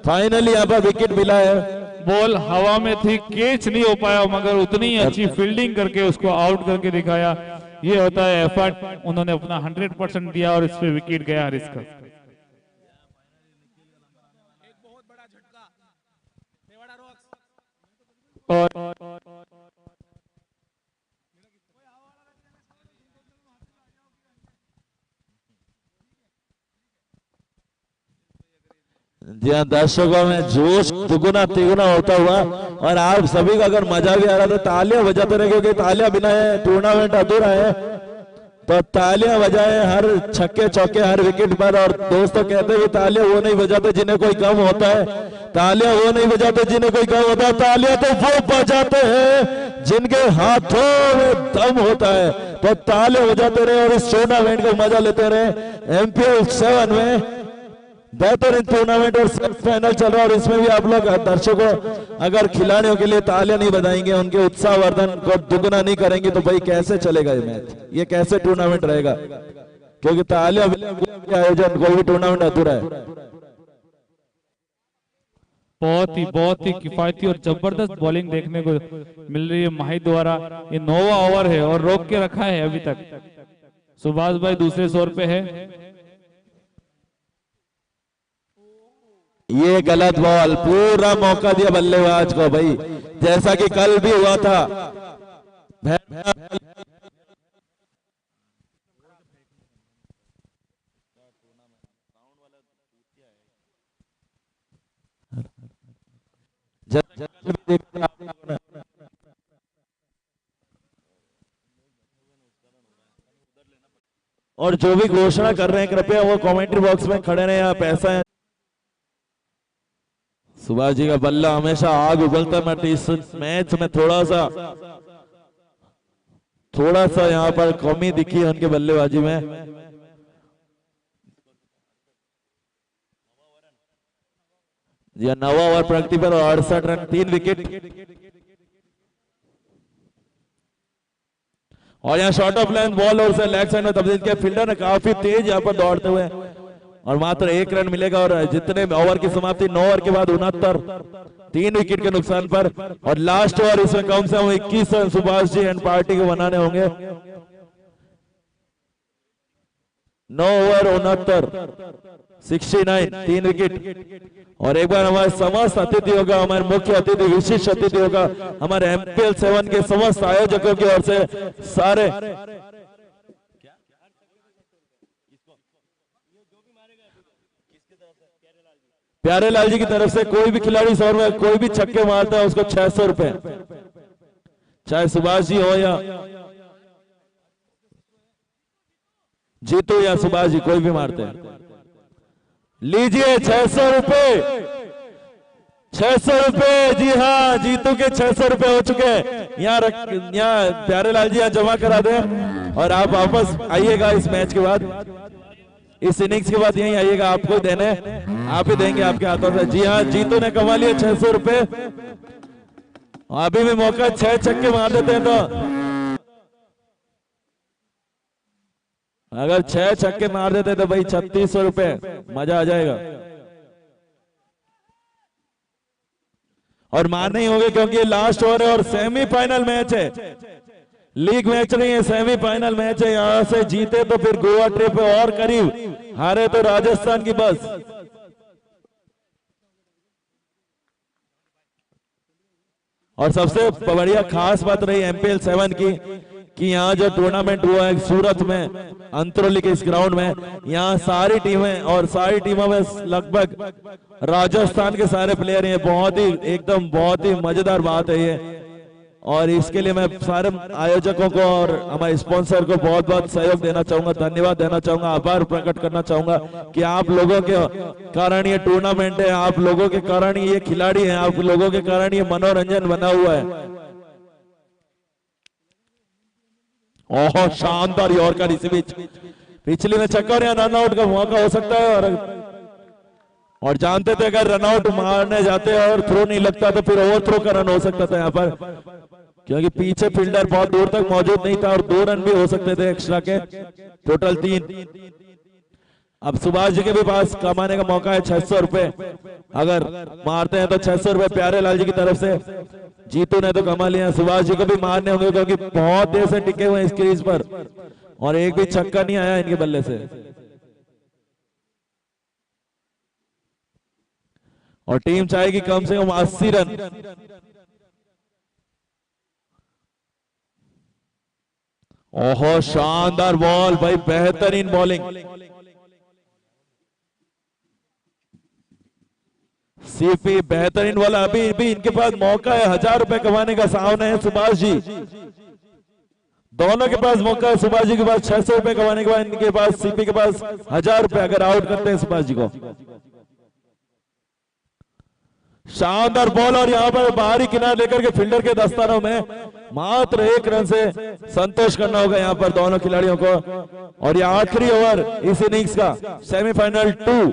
फाइनली यहाँ पर विकेट मिला है। बॉल हवा में थी, कैच नहीं हो पाया, मगर उतनी अच्छी फील्डिंग करके उसको आउट करके दिखाया। ये होता है एफर्ट, उन्होंने अपना 100% दिया और इस पे विकेट गया हरीश का। और जी हाँ, दर्शकों में जोश दुगुना तिगुना होता हुआ। और आप सभी को अगर मजा भी आ रहा तो तालियां बजाते रहे, क्योंकि तालियां बिना है टूर्नामेंट अधूरा है। तो तालियां बजाए हर छक्के चौके हर विकेट पर। और दोस्तों कहते हैं तालियां वो नहीं बजाते जिन्हें कोई गम होता है, तालियां वो नहीं बजाते जिन्हें कोई गम होता है, तालियां तो वो बजाते हैं जिनके हाथों में दम होता है। तो तालियां बजाते रहे और इस टूर्नामेंट का मजा लेते रहे। एमपीएल 7 में बेहतरीन टूर्नामेंट और फाइनल चल रहा है। और इसमें भी आप लोग दर्शकों अगर खिलाड़ियों के लिए तालियां नहीं बजाएंगे, उनके उत्साहवर्धन को दुगना नहीं करेंगे तो भाई कैसे चलेगा ये मैच, ये कैसे टूर्नामेंट रहेगा। क्योंकि तालियां आयोजन कोई भी टूर्नामेंट अधूरा है। बहुत ही किफायती और जबरदस्त बॉलिंग देखने को मिल रही है माही द्वारा। ये 9वां ओवर है और रोक के रखा है अभी तक। सुभाष भाई दूसरे शोर पे है। ये गलत बॉल, पूरा मौका दिया बल्लेबाज को भाई, जैसा कि कल भी हुआ था। और जो भी घोषणा कर रहे हैं कृपया वो कमेंट्री बॉक्स में खड़े रहे, यहाँ पैसा है। सुभाष जी का बल्ला हमेशा आग उगलता है। मैं इस मैच में थोड़ा सा यहाँ पर कमी दिखी है उनके बल्लेबाजी में। या 9वां ओवर प्रगति पर 68 रन 3 विकेट। और यहाँ शॉर्ट ऑफ लेंथ बॉल और उसे लेग साइड में तब्दील किया। फील्डर ने काफी तेज यहाँ पर दौड़ते हुए, और मात्र 1 रन मिलेगा। और जितने ओवर की समाप्ति 9 ओवर के बाद 69, 3 विकेट के नुकसान पर। और लास्ट ओवर इसमें कम से कम 21 run Subhash ji and party को बनाने होंगे। 9 ओवर 69, 69, 3 विकेट। और एक बार हमारे समस्त अतिथि होगा, हमारे मुख्य अतिथि विशिष्ट अतिथि होगा हमारे MPL 7 के समस्त आयोजकों की ओर से सारे प्यारेलाल जी की तरफ से कोई भी खिलाड़ी इस ओवर में कोई भी छक्के मारता है उसको 600 रुपए, चाहे सुभाष जी हो या जीतू या सुभाष जी, कोई भी मारते हैं। लीजिए 600 रुपए, 600 रुपए। जी हाँ, जीतू के 600 रुपए हो चुके हैं। यहाँ प्यारेलाल जी यहाँ जमा करा दें और आप वापस आइएगा इस मैच के बाद, इस इनिंग्स के बाद यहीं आइएगा, आपको देने, आप ही देंगे आपके हाथों से। जी हाँ, जीतू ने कमा लिए 600 रुपए। अभी भी मौका, 6 छक्के मार देते हैं तो, अगर 6 छक्के मार देते तो भाई 3600 रुपए, मजा आ जाएगा। और मारने ही होंगे क्योंकि ये लास्ट ओवर है और सेमीफाइनल मैच है, लीग मैच नहीं है, सेमीफाइनल मैच है। यहां से जीते तो फिर गोवा ट्रिप है और करीब, हारे तो राजस्थान की बस। और सबसे बढ़िया खास बात रही MPL 7 की कि यहाँ जो टूर्नामेंट हुआ है सूरत में, अंतरोली के इस ग्राउंड में, यहाँ सारी टीमें और सारी टीमों में लगभग राजस्थान के सारे प्लेयर हैं। बहुत ही मजेदार बात है ये। और इसके लिए मैं सारे आयोजकों को और हमारे स्पॉन्सर को बहुत बहुत सहयोग देना चाहूंगा, धन्यवाद देना चाहूंगा, आभार प्रकट करना चाहूंगा कि आप लोगों के कारण ये टूर्नामेंट है, आप लोगों के कारण ये खिलाड़ी हैं, आप लोगों के कारण ये मनोरंजन बना हुआ है। ओह शानदार यॉर्कर, इसी बीच पिछली में छक्का और रन आउट का मौका हो सकता है। और जानते थे अगर रन आउट मारने जाते और थ्रो नहीं लगता तो फिर ओवर थ्रो का रन हो सकता था यहाँ पर, क्योंकि पीछे फील्डर बहुत दूर तक मौजूद नहीं था और 2 रन भी हो सकते थे एक्स्ट्रा के, टोटल 3। अब सुभाष जी के भी पास कमाने का मौका है 600 रुपए, अगर मारते हैं तो 600 रुपए प्यारेलाल जी की तरफ से। जीतू ने तो कमा लिया, सुभाष जी को भी मारने होंगे क्योंकि बहुत देर से टिके हुए हैं इस क्रीज पर और एक भी छक्का नहीं आया इनके बल्ले से। और टीम चाहेगी कम से कम 80 रन। ओहो शानदार बॉल भाई, बेहतरीन बॉलिंग। सीपी बेहतरीन वाला, अभी भी इनके पास मौका है 1000 रुपए कमाने का। सामने है सुभाष जी, दोनों के पास मौका है। सुभाष जी के पास 600 रुपए कमाने के बाद इनके पास, सीपी के पास 1000 रुपए अगर आउट करते हैं सुभाष जी को। शानदार बॉल और यहाँ पर बाहरी किनारे लेकर के फील्डर के दस्तानों में मात्र 1 रन से संतोष करना होगा यहाँ पर दोनों खिलाड़ियों को। और ये आखिरी ओवर इस इनिंग्स का, सेमीफाइनल 2।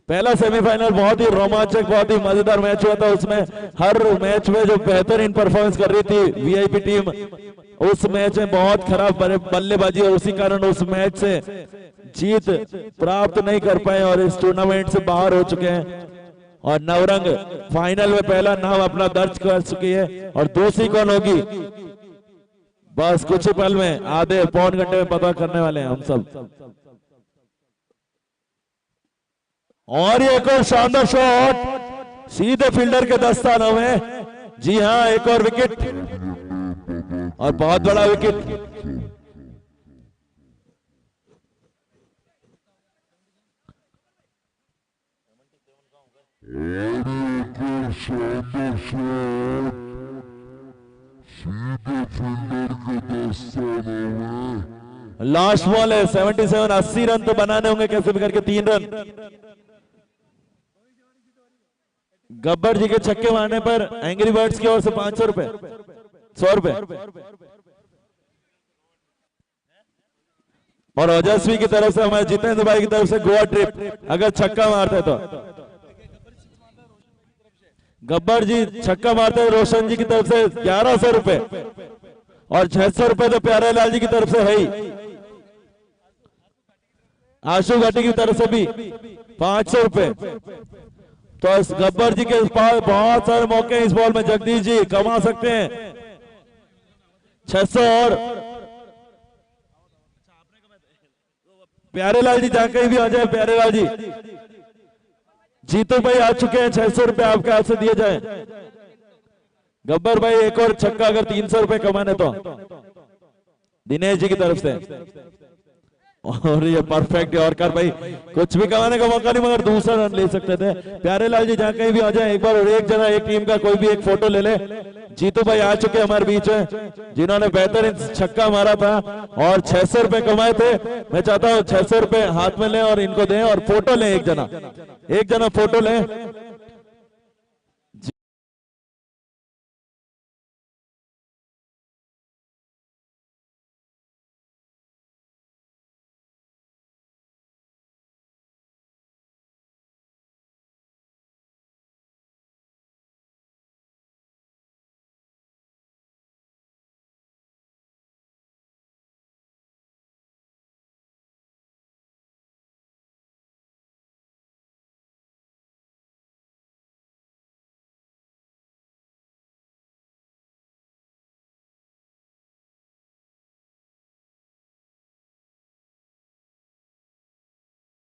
पहला सेमीफाइनल बहुत ही रोमांचक, बहुत ही मजेदार मैच हुआ था। उसमें हर मैच में जो बेहतरीन परफॉर्मेंस कर रही थी वीआईपी टीम, उस मैच में बहुत खराब बल्लेबाजी और उसी कारण उस मैच से जीत प्राप्त नहीं कर पाए और इस टूर्नामेंट से बाहर हो चुके हैं। और नवरंग फाइनल में पहला नाम अपना दर्ज कर चुकी है। और दूसरी कौन होगी, बस कुछ ही पल में, आधे पौन घंटे में पता करने वाले हैं हम सब। और ये एक और शानदार शॉट सीधे फील्डर के दस्तानों में। जी हां, एक और विकेट और बहुत बड़ा विकेट। लास्ट बॉल है, 77, 80 रन तो बनाने होंगे कैसे भी करके, 3 रन। गब्बर जी के छक्के मारने पर एंग्री बर्ड्स की ओर से 500 रुपए, 100 रुपए। और ओजस्वी की तरफ से, हमारे जितेंद्र भाई की तरफ से गोवा ट्रिप, अगर छक्का मारते तो। गब्बर जी छक्का मारते हैं रोशन जी की तरफ से 1100 रुपए और 600 रुपए तो प्यारे लाल जी की तरफ से है ही। आशु घाटी की तरफ से भी 500 रुपए। तो इस गब्बर जी के पास बहुत सारे मौके इस बॉल में, जगदीश जी कमा सकते हैं 600। और प्यारे लाल जी जहां कहीं भी आ जाए, प्यारे लाल जी, जीतो भाई आ चुके हैं, 600 रुपए आपके हाथ से दिए जाए। गब्बर भाई एक और छक्का अगर 300 रुपए कमाने तो दिनेश जी की तरफ से। और ये परफेक्ट यॉर्कर भाई, कुछ भी कमाने का मौका नहीं मगर दूसरा रन ले सकते थे। प्यारे लाल जी जहां कहीं भी आ जाए एक बार, और एक जना एक टीम का कोई भी एक फोटो ले ले। जीतू भाई आ चुके हमारे बीच में, जिन्होंने बेहतरीन छक्का मारा था और 600 रुपए कमाए थे। मैं चाहता हूं 600 रुपए हाथ में लें और इनको दें और फोटो लें, एक जना फोटो लें।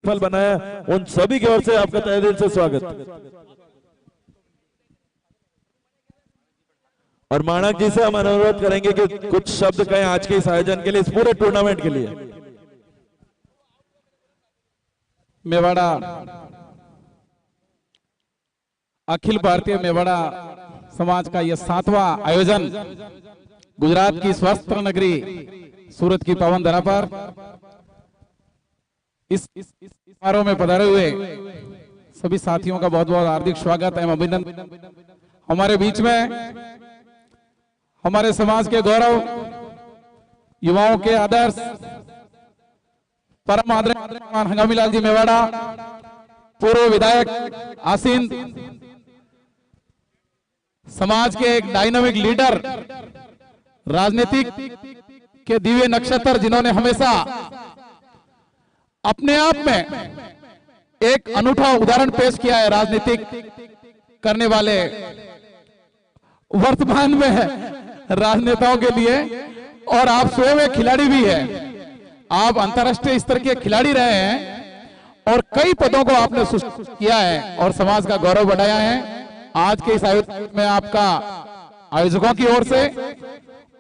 फल बनाया, उन सभी की ओर से आपका तहे दिल से स्वागत। और माणक जी से हम अनुरोध करेंगे कि कुछ शब्द कहें आज के इस आयोजन के लिए, इस पूरे टूर्नामेंट के लिए। मेवाड़ा अखिल भारतीय मेवाड़ा समाज का यह 7वां आयोजन गुजरात की स्वस्थ नगरी सूरत की पावन धरा पर इस समारोह में पधारे हुए सभी साथियों का बहुत बहुत हार्दिक स्वागत एवं अभिनंदन। हमारे बीच में हमारे समाज के गौरव, युवाओं के आदर्श, परम आदरणीय हंगामी लाल जी मेवाड़ा, पूर्व विधायक आसीन, समाज के एक डायनामिक लीडर, राजनीतिक के दिव्य नक्षत्र, जिन्होंने हमेशा अपने आप में एक अनूठा उदाहरण पेश किया है राजनीतिक करने वाले, वर्तमान में राजनेताओं के लिए। और आप स्वयं एक खिलाड़ी भी है, आप अंतर्राष्ट्रीय स्तर के खिलाड़ी रहे हैं और कई पदों को आपने किया है और समाज का गौरव बढ़ाया है। आज के इस आयोजन में आपका आयोजकों की ओर से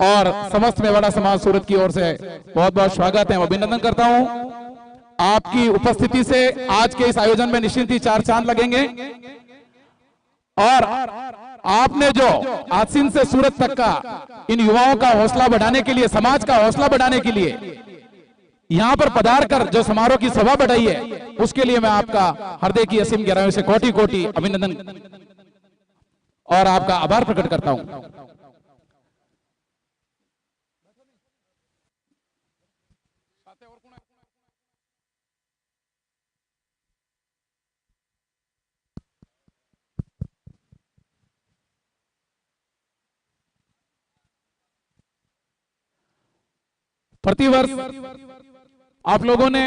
और समस्त मेवाड़ा समाज सूरत की ओर से बहुत बहुत स्वागत है, अभिनंदन करता हूं। आपकी उपस्थिति से आज के इस आयोजन में निश्चिंत ही 4 चांद लगेंगे। और आपने जो आसीन से सूरत तक का इन युवाओं का हौसला बढ़ाने के लिए, समाज का हौसला बढ़ाने के लिए यहां पर पधार कर जो समारोह की सभा बढ़ाई है, उसके लिए मैं आपका हृदय की असीम गहराइयों से कोटि कोटि अभिनंदन और आपका आभार प्रकट करता हूं। प्रतिवर्ष आप लोगों ने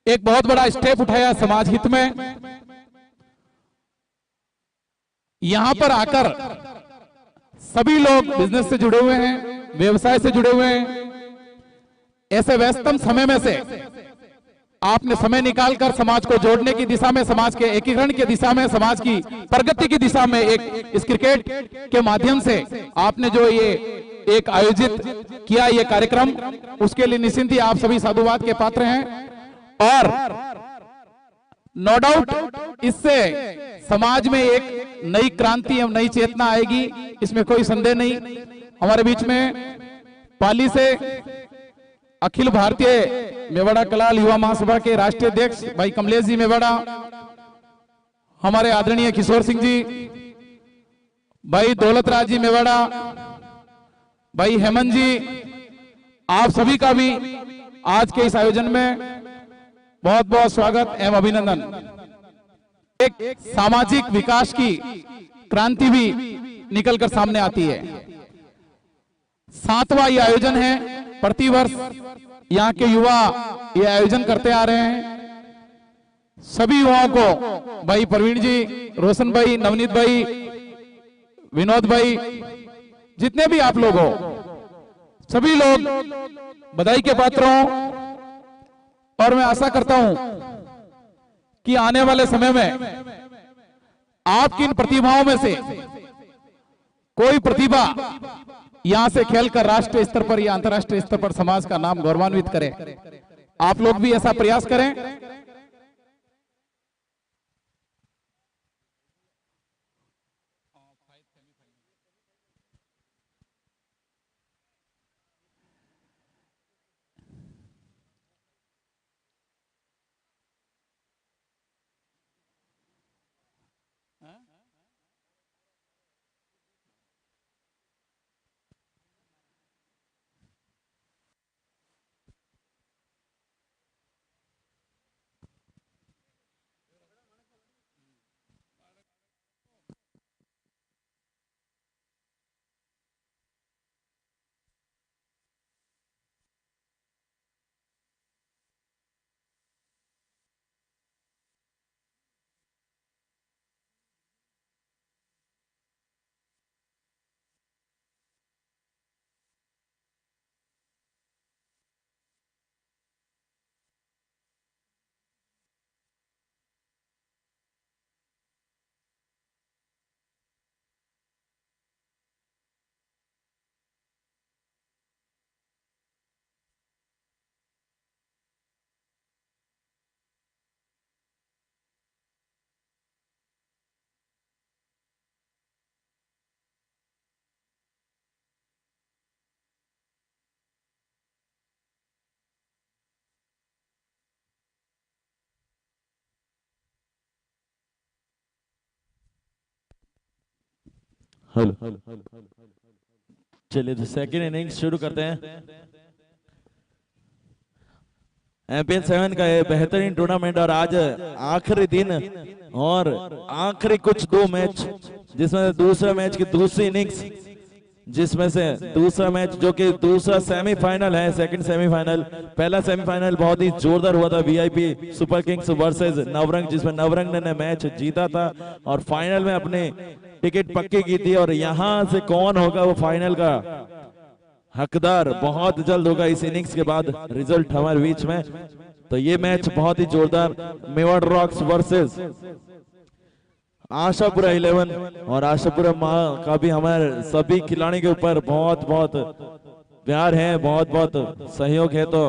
एक बहुत बड़ा स्टेप उठाया समाज हित में। यहां पर आकर सभी लोग बिजनेस से जुड़े हुए हैं, व्यवसाय से जुड़े हुए हैं। ऐसे व्यस्तम समय में से आपने समय निकालकर समाज को जोड़ने की दिशा में, समाज के एकीकरण की दिशा में, समाज की प्रगति की दिशा में इस क्रिकेट के माध्यम से आपने जो ये एक आयोजित किया ये कार्यक्रम, उसके लिए निश्चिंत ही आप सभी साधुवाद के पात्र हैं। और नो डाउट इससे समाज में एक नई क्रांति एवं नई चेतना आएगी, इसमें कोई संदेह नहीं। हमारे बीच में पाली से अखिल भारतीय मेवाड़ा कलाल युवा महासभा के राष्ट्रीय अध्यक्ष भाई कमलेश जी मेवाड़ा, हमारे आदरणीय किशोर सिंह जी, भाई दौलत राज जी मेवाड़ा, भाई हेमंत जी, आप सभी का भी आज के इस आयोजन में बहुत बहुत स्वागत एवं अभिनंदन। एक सामाजिक विकास की क्रांति भी निकलकर सामने आती है। 7वां ये आयोजन है, प्रतिवर्ष यहाँ के युवा ये आयोजन करते आ रहे हैं। सभी युवाओं को भाई प्रवीण जी, रोशन भाई, नवनीत भाई, विनोद भाई, जितने भी आप लोग हो, सभी लोग बधाई के पात्र हो। और मैं आशा करता हूं कि आने वाले समय में आपकी इन प्रतिभाओं में से कोई प्रतिभा यहां से खेलकर राष्ट्रीय स्तर पर या अंतर्राष्ट्रीय स्तर पर समाज का नाम गौरवान्वित करे। आप लोग भी ऐसा प्रयास करें। हेलो, चलिए तो सेकेंड इनिंग्स शुरू करते हैं। एमपीएल 7 का ये बेहतरीन टूर्नामेंट और आज आखिरी दिन और आखिरी कुछ 2 मैच, जिसमें दूसरा मैच की दूसरी इनिंग्स, जिसमें से दूसरा मैच जो कि दूसरा सेमीफाइनल है, सेकंड सेमीफाइनल। पहला सेमीफाइनल बहुत ही जोरदार हुआ था, VIP super Kings versus Navrang, जिसमें नवरंग ने मैच जीता था और फाइनल में अपने टिकट पक्की की थी। और यहां से कौन होगा वो फाइनल का हकदार, बहुत जल्द होगा इस इनिंग्स के बाद रिजल्ट हमारे बीच में। तो ये मैच बहुत ही जोरदार, मेवाड़ रॉक्स वर्सेस आशापुरा 11। और आशापुरा माँ का भी हमारे सभी खिलाड़ी के ऊपर बहुत बहुत प्यार है, बहुत बहुत सहयोग है। तो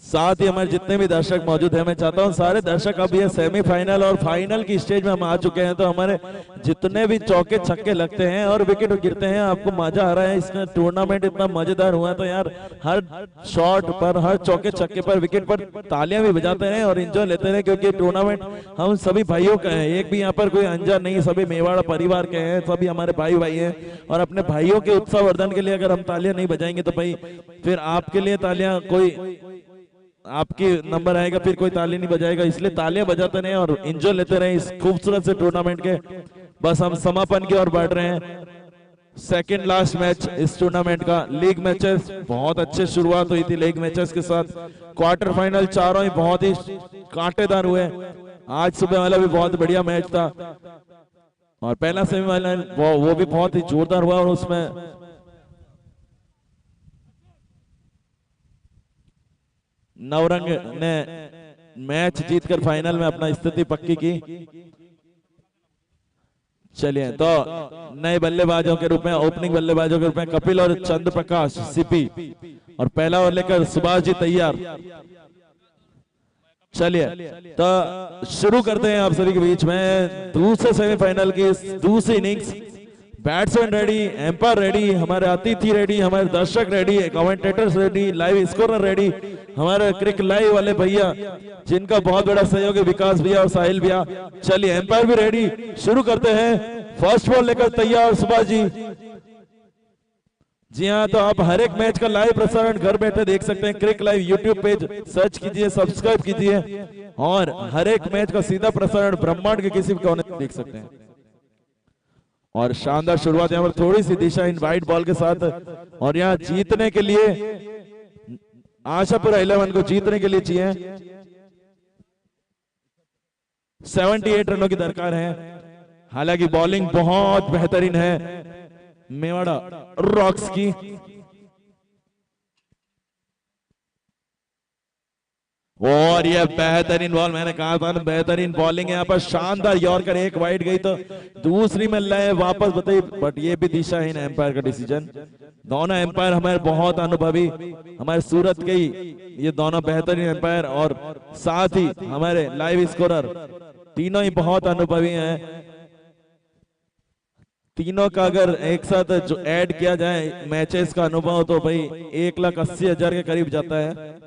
साथ ही हमारे जितने भी दर्शक मौजूद हैं, मैं चाहता हूं सारे दर्शक, अब ये सेमीफाइनल और फाइनल की स्टेज में हम आ चुके हैं, तो हमारे जितने भी चौके छक्के लगते हैं और विकेट गिरते हैं, आपको मजा आ रहा है। इसका टूर्नामेंट इतना मजेदार हुआ तो यार हर शॉट पर, हर चौके छक्के पर, विकेट पर तालियां भी बजाते रहे और एंजॉय लेते रहे, क्योंकि टूर्नामेंट हम सभी भाइयों का है। एक भी यहाँ पर कोई अनजान नहीं, सभी मेवाड़ा परिवार के हैं, सभी हमारे भाई भाई हैं। और अपने भाइयों के उत्साह वर्धन के लिए अगर हम तालियां नहीं बजाएंगे तो भाई फिर आपके लिए तालियां, कोई आपकी नंबर आएगा फिर कोई ताली नहीं बजाएगा। इसलिए तालियां बजाते रहे और एंजॉय लेते रहे इस खूबसूरत से टूर्नामेंट के। बस हम समापन की ओर बढ़ रहे हैं। सेकंड लास्ट मैच इस टूर्नामेंट का। लीग मैचेस बहुत अच्छे शुरुआत हुई थी लीग मैचेस के साथ। क्वार्टर फाइनल चारों ही बहुत ही कांटेदार हुए। आज सुबह वाला भी बहुत बढ़िया मैच था और पहला सेमीफाइनल वो भी बहुत ही जोरदार हुआ और उसमें नवरंग ने मैच जीतकर फाइनल में अपना स्थिति पक्की की। चलिए तो नए बल्लेबाजों के रूप में, ओपनिंग बल्लेबाजों के रूप में कपिल और चंद्र प्रकाश सीपी, और पहला ओवर लेकर सुभाष जी तैयार। चलिए तो शुरू करते हैं आप सभी के बीच में दूसरे सेमीफाइनल की दूसरी innings. Batsman ready, umpire ready, हमारे अतिथि रेडी, हमारे दर्शक ready, commentators ready, live scorer ready, हमारे क्रिक लाइव वाले भैया जिनका बहुत बड़ा सहयोग है, विकास भैया और साहिल भैया। चलिए एम्पायर भी रेडी, शुरू करते हैं। फर्स्ट बॉल लेकर तैयार सुभाष जी। जी हाँ, तो आप हर एक मैच का लाइव प्रसारण घर बैठे देख सकते हैं। क्रिक लाइव यूट्यूब पेज सर्च कीजिए, सब्सक्राइब कीजिए और हर एक मैच का सीधा प्रसारण ब्रह्मांड के किसी भी कोने में देख सकते हैं। और शानदार शुरुआत यहाँ पर थोड़ी सी दिशा इन वाइट बॉल के साथ, और यहाँ जीतने के लिए आशापुरा 11 को जीतने के लिए चाहिए 78 रनों की दरकार है। हालांकि बॉलिंग बहुत बेहतरीन है मेवाड़ा रॉक्स की। और ये बेहतरीन बॉल, मैंने कहा था ना बेहतरीन बॉलिंग है यहाँ पर। शानदार यॉर्कर, एक वाइड गई तो दूसरी में लय वापस बताई, बट ये भी दिशाहीन एम्पायर का डिसीजन। दोनों एम्पायर हमारे बहुत अनुभवी, हमारे सूरत के ही ये दोनों बेहतरीन एम्पायर और साथ ही हमारे लाइव स्कोरर तीनों ही बहुत अनुभवी हैं। तीनों का अगर एक साथ जो ऐड किया जाए मैचेस का अनुभव तो भाई 1,80,000 के करीब जाता है।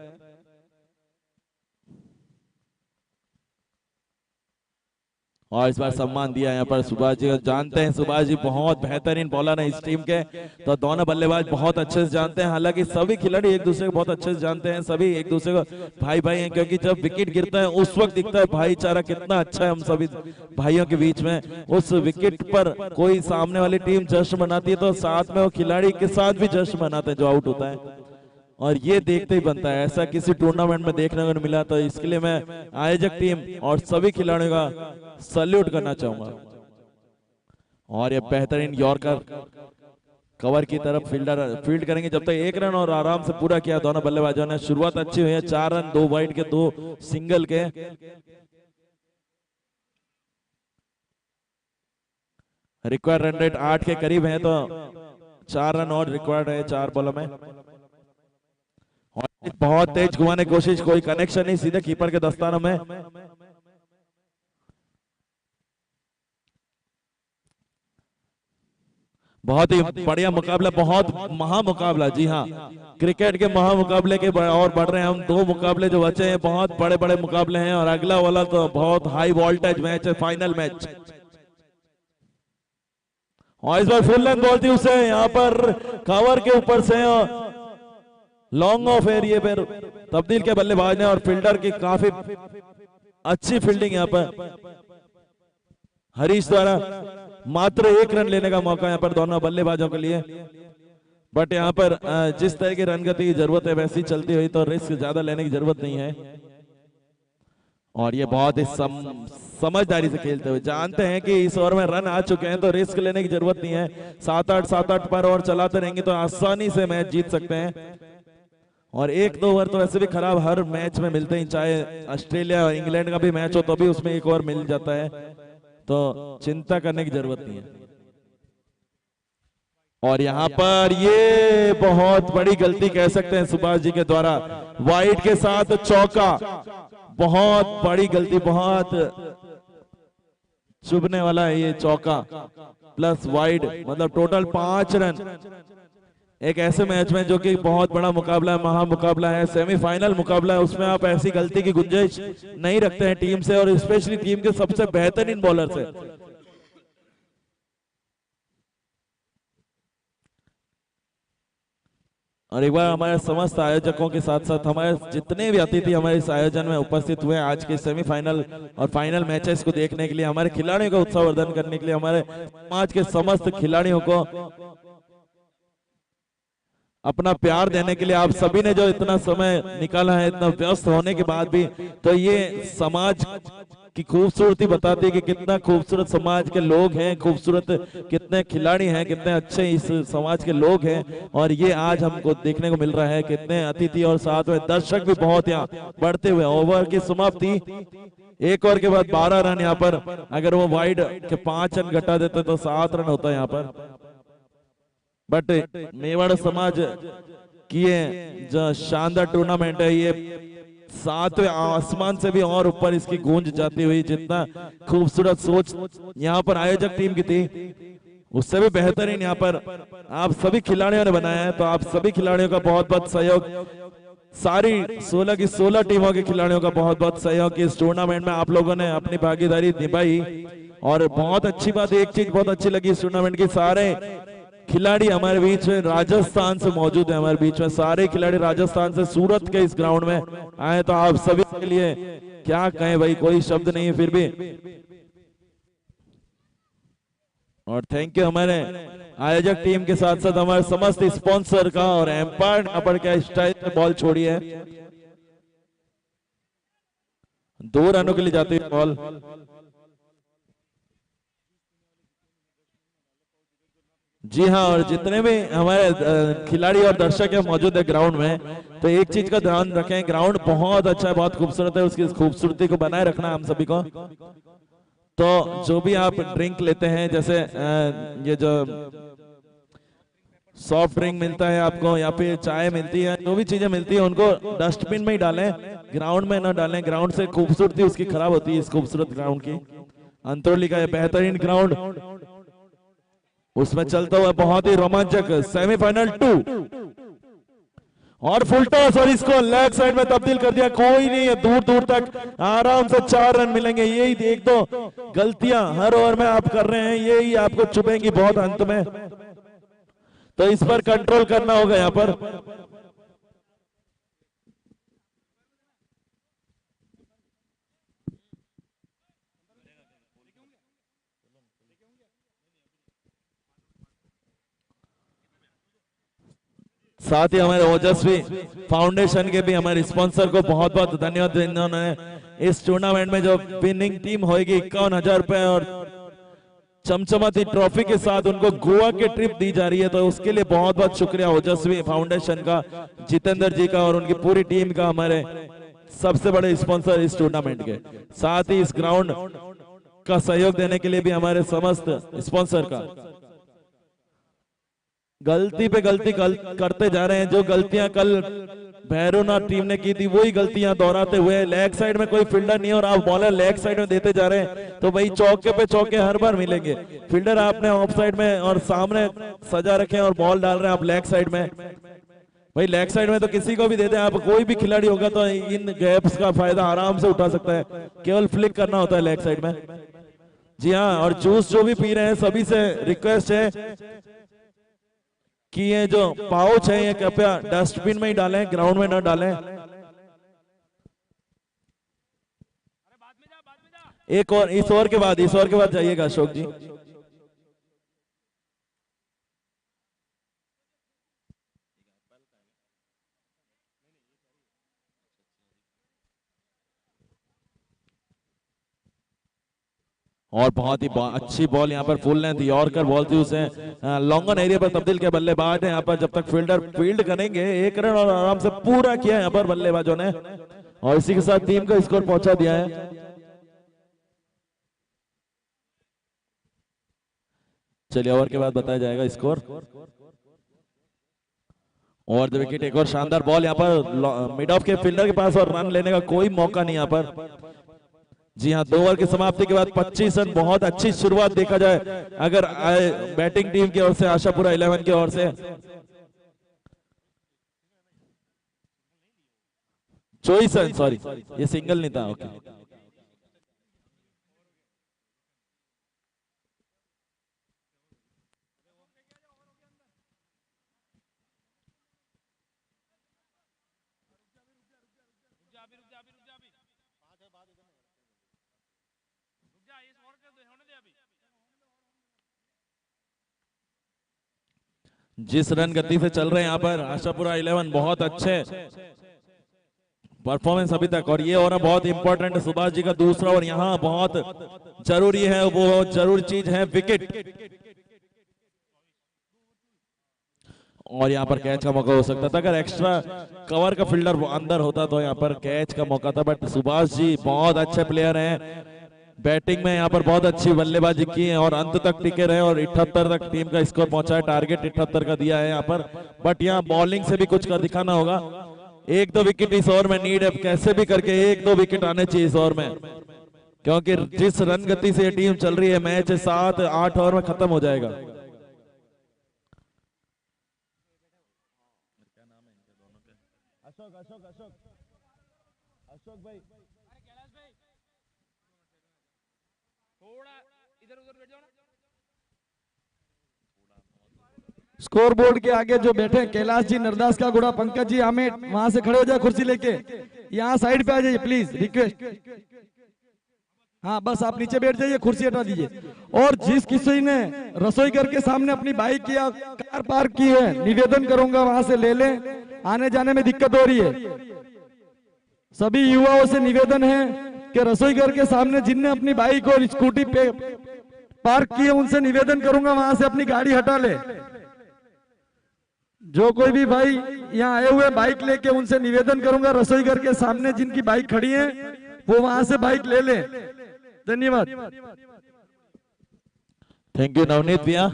और इस बार सम्मान दिया यहाँ पर सुभाष जी को। जानते हैं सुभाष जी बहुत बेहतरीन बॉलर है इस टीम के, तो दोनों बल्लेबाज बहुत अच्छे से जानते हैं। हालांकि सभी खिलाड़ी एक दूसरे को बहुत अच्छे से जानते हैं, सभी एक दूसरे को भाई भाई हैं, क्योंकि जब विकेट गिरता है उस वक्त दिखता है भाईचारा कितना अच्छा है हम सभी भाइयों के बीच में। उस विकेट पर कोई सामने वाली टीम जश्न मनाती है तो साथ में वो खिलाड़ी के साथ भी जश्न मनाते हैं जो आउट होता है, और ये देखते ही बनता है। ऐसा किसी टूर्नामेंट में देखने को नहीं मिला, तो इसके लिए मैं आयोजक टीम और सभी खिलाड़ियों का सल्यूट करना चाहूंगा। और ये बेहतरीन यॉर्कर कवर की तरफ फील्ड करेंगे जब तक 1 रन, और आराम से पूरा किया दोनों बल्लेबाजों ने। शुरुआत अच्छी हुई है, 4 रन 2 वाइड के 2 सिंगल के। रिक्वायर्ड रन रेट 8 के करीब है, तो 4 रन और रिक्वायर्ड है 4 बॉलों में। और बहुत तेज घुमाने की कोशिश, कोई कनेक्शन नहीं, सीधे कीपर के दस्तानों में। बहुत ही बढ़िया मुकाबला, बहुत महामुकाबला। जी हाँ, क्रिकेट के महामुकाबले के और बढ़ रहे हैं हम। 2 मुकाबले जो बचे हैं बहुत बड़े बड़े मुकाबले हैं, और अगला वाला तो बहुत हाई वोल्टेज मैच है, फाइनल मैच। और इस बार फुल लेंथ बॉल थी उसे यहाँ पर कवर के ऊपर से लॉन्ग ऑफ एरिया पर तब्दील के बल्लेबाज ने, और फील्डर की काफी अच्छी फील्डिंग यहाँ पर हरीश द्वारा। मात्र 1 रन लेने का मौका यहाँ पर दोनों बल्लेबाजों के लिए, बट यहाँ पर जिस तरह की रन गति की जरूरत है वैसी चलती हुई तो रिस्क ज्यादा लेने की जरूरत नहीं है। और ये बहुत ही समझदारी से खेलते हुए जानते हैं कि इस ओवर में रन आ चुके हैं तो रिस्क लेने की जरूरत नहीं है। 7-8 पर ओवर चलाते रहेंगे तो आसानी से मैच जीत सकते हैं। और 1-2 ओवर तो वैसे भी खराब हर मैच में मिलते ही, चाहे ऑस्ट्रेलिया और इंग्लैंड का भी मैच हो तो भी उसमें 1 ओवर मिल जाता है, तो चिंता करने की जरूरत नहीं है। और यहाँ पर ये बहुत बड़ी गलती कह सकते हैं सुभाष जी के द्वारा, वाइड के साथ चौका, बहुत बड़ी गलती, बहुत चुभने वाला है ये चौका प्लस वाइड, मतलब टोटल 5 रन एक ऐसे मैच में जो कि बहुत बड़ा मुकाबला है, महामुकाबला है, सेमीफाइनल मुकाबला है, उसमें आप ऐसी गलती की गुंजाइश नहीं रखते हैं टीम से, और स्पेशली टीम के सबसे बेहतरीन बॉलर से। और एक बार हमारे समस्त आयोजकों के साथ साथ हमारे जितने भी अतिथि हमारे इस आयोजन में उपस्थित हुए आज के सेमीफाइनल और फाइनल मैचेस को देखने के लिए, हमारे खिलाड़ियों का उत्साहवर्धन करने के लिए, हमारे समाज के समस्त खिलाड़ियों को अपना प्यार देने के लिए, आप सभी ने जो इतना समय निकाला है, इतना व्यस्त होने के बाद भी, तो ये समाज की खूबसूरती बताती है कि कितना खूबसूरत समाज के लोग हैं, खूबसूरत कितने खिलाड़ी हैं, कितने अच्छे इस समाज के लोग हैं। और ये आज हमको देखने को मिल रहा है, कितने अतिथि और साथ में दर्शक भी बहुत यहाँ बढ़ते हुए। ओवर की समाप्ति, एक ओवर के बाद 12 रन यहाँ पर, अगर वो वाइड के 5 रन घटा देते तो 7 रन होता है यहाँ पर। बट मेवाड़ समाज की ये जो शानदार टूर्नामेंट है, ये 7वें आसमान से भी और ऊपर इसकी गूंज जाती हुई, जितना खूबसूरत सोच यहाँ पर आयोजक टीम की थी, उससे भी बेहतरीन यहाँ पर आप सभी खिलाड़ियों ने बनाया है। तो आप सभी खिलाड़ियों का बहुत बहुत सहयोग, सारी 16 की 16 टीमों के खिलाड़ियों का बहुत बहुत सहयोग कि इस टूर्नामेंट में आप लोगों ने अपनी भागीदारी निभाई। और बहुत अच्छी बात, एक चीज बहुत अच्छी लगी इस टूर्नामेंट की, सारे खिलाड़ी हमारे बीच में राजस्थान से मौजूद है। हमारे बीच में सारे खिलाड़ी राजस्थान से सूरत के इस ग्राउंड में आए, तो आप सभी के लिए क्या कहें भाई, कोई शब्द नहीं है फिर भी। और थैंक यू हमारे आयोजक टीम के साथ साथ हमारे समस्त स्पॉन्सर का, और एम्पायर अपर क्या स्टाइल में बॉल छोड़ी है, 2 रनों के लिए जाती है बॉल। जी हाँ, और जितने भी हमारे खिलाड़ी और दर्शक है मौजूद है ग्राउंड में, तो एक चीज का ध्यान रखें, ग्राउंड बहुत अच्छा है, बहुत खूबसूरत है, उसकी खूबसूरती को बनाए रखना हम सभी को। तो जो भी आप ड्रिंक लेते हैं, जैसे ये जो सॉफ्ट ड्रिंक मिलता है आपको या फिर चाय मिलती है, जो भी चीजें मिलती है उनको डस्टबिन में ही डालें, ग्राउंड में ना डालें। ग्राउंड से खूबसूरती उसकी खराब होती है, इस खूबसूरत ग्राउंड की। अंतरली का बेहतरीन ग्राउंड, उसमें चलता हुआ बहुत ही रोमांचक सेमीफाइनल 2 और फुल टॉस, और इसको लेग साइड में तब्दील कर दिया। कोई नहीं है, दूर दूर तक आराम से 4 रन मिलेंगे। यही एक दो गलतियां हर ओवर में आप कर रहे हैं, यही आपको चुभेंगी बहुत अंत में, तो इस पर कंट्रोल करना होगा यहाँ पर। साथ ही हमारे ओजस्वी फाउंडेशन के भी हमारे स्पॉन्सर को बहुत बहुत धन्यवाद, इन्होंने इस टूर्नामेंट में जो विनिंग टीम होगी 51,000 रुपए और चमचमाती ट्रॉफी के साथ उनको गोवा की ट्रिप दी जा रही है, तो उसके लिए बहुत बहुत शुक्रिया ओजस्वी फाउंडेशन का, जितेंद्र जी का और उनकी पूरी टीम का, हमारे सबसे बड़े स्पॉन्सर इस टूर्नामेंट के। साथ ही इस ग्राउंड का सहयोग देने के लिए भी हमारे समस्त स्पॉन्सर का। गलती पे गलती करते जा रहे हैं, जो गलतियां कल भैरवनाथ टीम ने की थी वही गलतियां दोहराते हुए। लेग साइड में कोई फील्डर नहीं है और आप बॉलर लेग साइड में देते जा रहे हैं, तो भाई चौके पे चौके हर बार मिलेंगे। फील्डर आपने ऑफ साइड में और सामने सजा रखे हैं और बॉल डाल रहे हैं आप लेग साइड में। भाई लेग साइड में तो किसी को भी दे दे आप, कोई भी खिलाड़ी होगा तो इन गैप्स का फायदा आराम से उठा सकता है, केवल फ्लिक करना होता है लेग साइड में। जी हाँ, और जूस जो भी पी रहे हैं सभी से रिक्वेस्ट है कि ये जो पाउच है ये कृपया डस्टबिन में ही डालें, ग्राउंड में ना डालें। एक और इस ओवर के बाद जाइएगा अशोक जी। और बहुत ही अच्छी बॉल यहाँ पर फुल लेंथ यॉर्कर बॉल थी, उसे लॉन्गन एरिया पर तब्दील किया बल्लेबाज ने। यहाँ पर जब तक फील्डर फील्ड करेंगे 1 रन और आराम से पूरा किया यहाँ पर बल्लेबाजों ने, और इसी के साथ टीम का स्कोर पहुंचा दिया है। चलिए ओवर के बाद बताया जाएगा स्कोर। ओवर द विकेट एक और शानदार बॉल यहाँ पर मिड ऑफ के फील्डर के पास, और रन लेने का कोई मौका नहीं यहाँ पर। जी हाँ, 2 ओवर की समाप्ति के बाद 25 रन, बहुत अच्छी शुरुआत देखा जाए अगर बैटिंग टीम की ओर से, आशापुरा 11 की ओर से। चौबीस रन, सॉरी ये सिंगल नहीं था, ओके। जिस रन गति से चल रहे हैं यहाँ पर आशापुरा 11, बहुत अच्छे परफॉर्मेंस अभी तक। और ये ओवर बहुत इंपॉर्टेंट है सुभाष जी का दूसरा, और यहाँ बहुत जरूरी है, वो जरूरी चीज है विकेट। और यहाँ पर कैच का मौका हो सकता था, अगर एक्स्ट्रा कवर का फील्डर अंदर होता तो यहाँ पर कैच का मौका था। बट सुभाष जी बहुत अच्छे प्लेयर हैं, बैटिंग में यहाँ पर बहुत अच्छी बल्लेबाजी की है और अंत तक टिके रहे और 78 तक टीम का स्कोर पहुंचा है। टारगेट 78 का दिया है यहाँ पर, बट यहाँ बॉलिंग से भी कुछ कर दिखाना होगा। 1-2 विकेट इस ओवर में नीड है, कैसे भी करके 1-2 विकेट आने चाहिए इस ओवर में, क्योंकि जिस रन गति से ये टीम चल रही है मैच 7-8 ओवर में खत्म हो जाएगा। अशोक भाई स्कोर बोर्ड के आगे जो बैठे हैं कैलाश जी, नरदास का गुड़ा, पंकज जी, आमिर, वहां से खड़े हो जाए कुर्सी लेके, यहाँ साइड पे आ जाइए प्लीज, रिक्वेस्ट। हाँ बस आप नीचे बैठ जाइए, कुर्सी हटा दीजिए। और जिस किसी ने रसोई घर के सामने अपनी बाइक या कार पार्क की है, निवेदन करूंगा वहां से ले लें, आने जाने में दिक्कत हो रही है। सभी युवाओं से निवेदन है कि रसोई घर के सामने जिनने अपनी बाइक और स्कूटी पे पार्क की है, उनसे निवेदन करूंगा वहां से अपनी गाड़ी हटा ले। जो कोई भी भाई यहाँ आए हुए बाइक लेके, उनसे निवेदन करूंगा रसोई घर के सामने जिनकी बाइक खड़ी है वो वहां से बाइक ले ले। धन्यवाद। थैंक यू नवनीत भैया।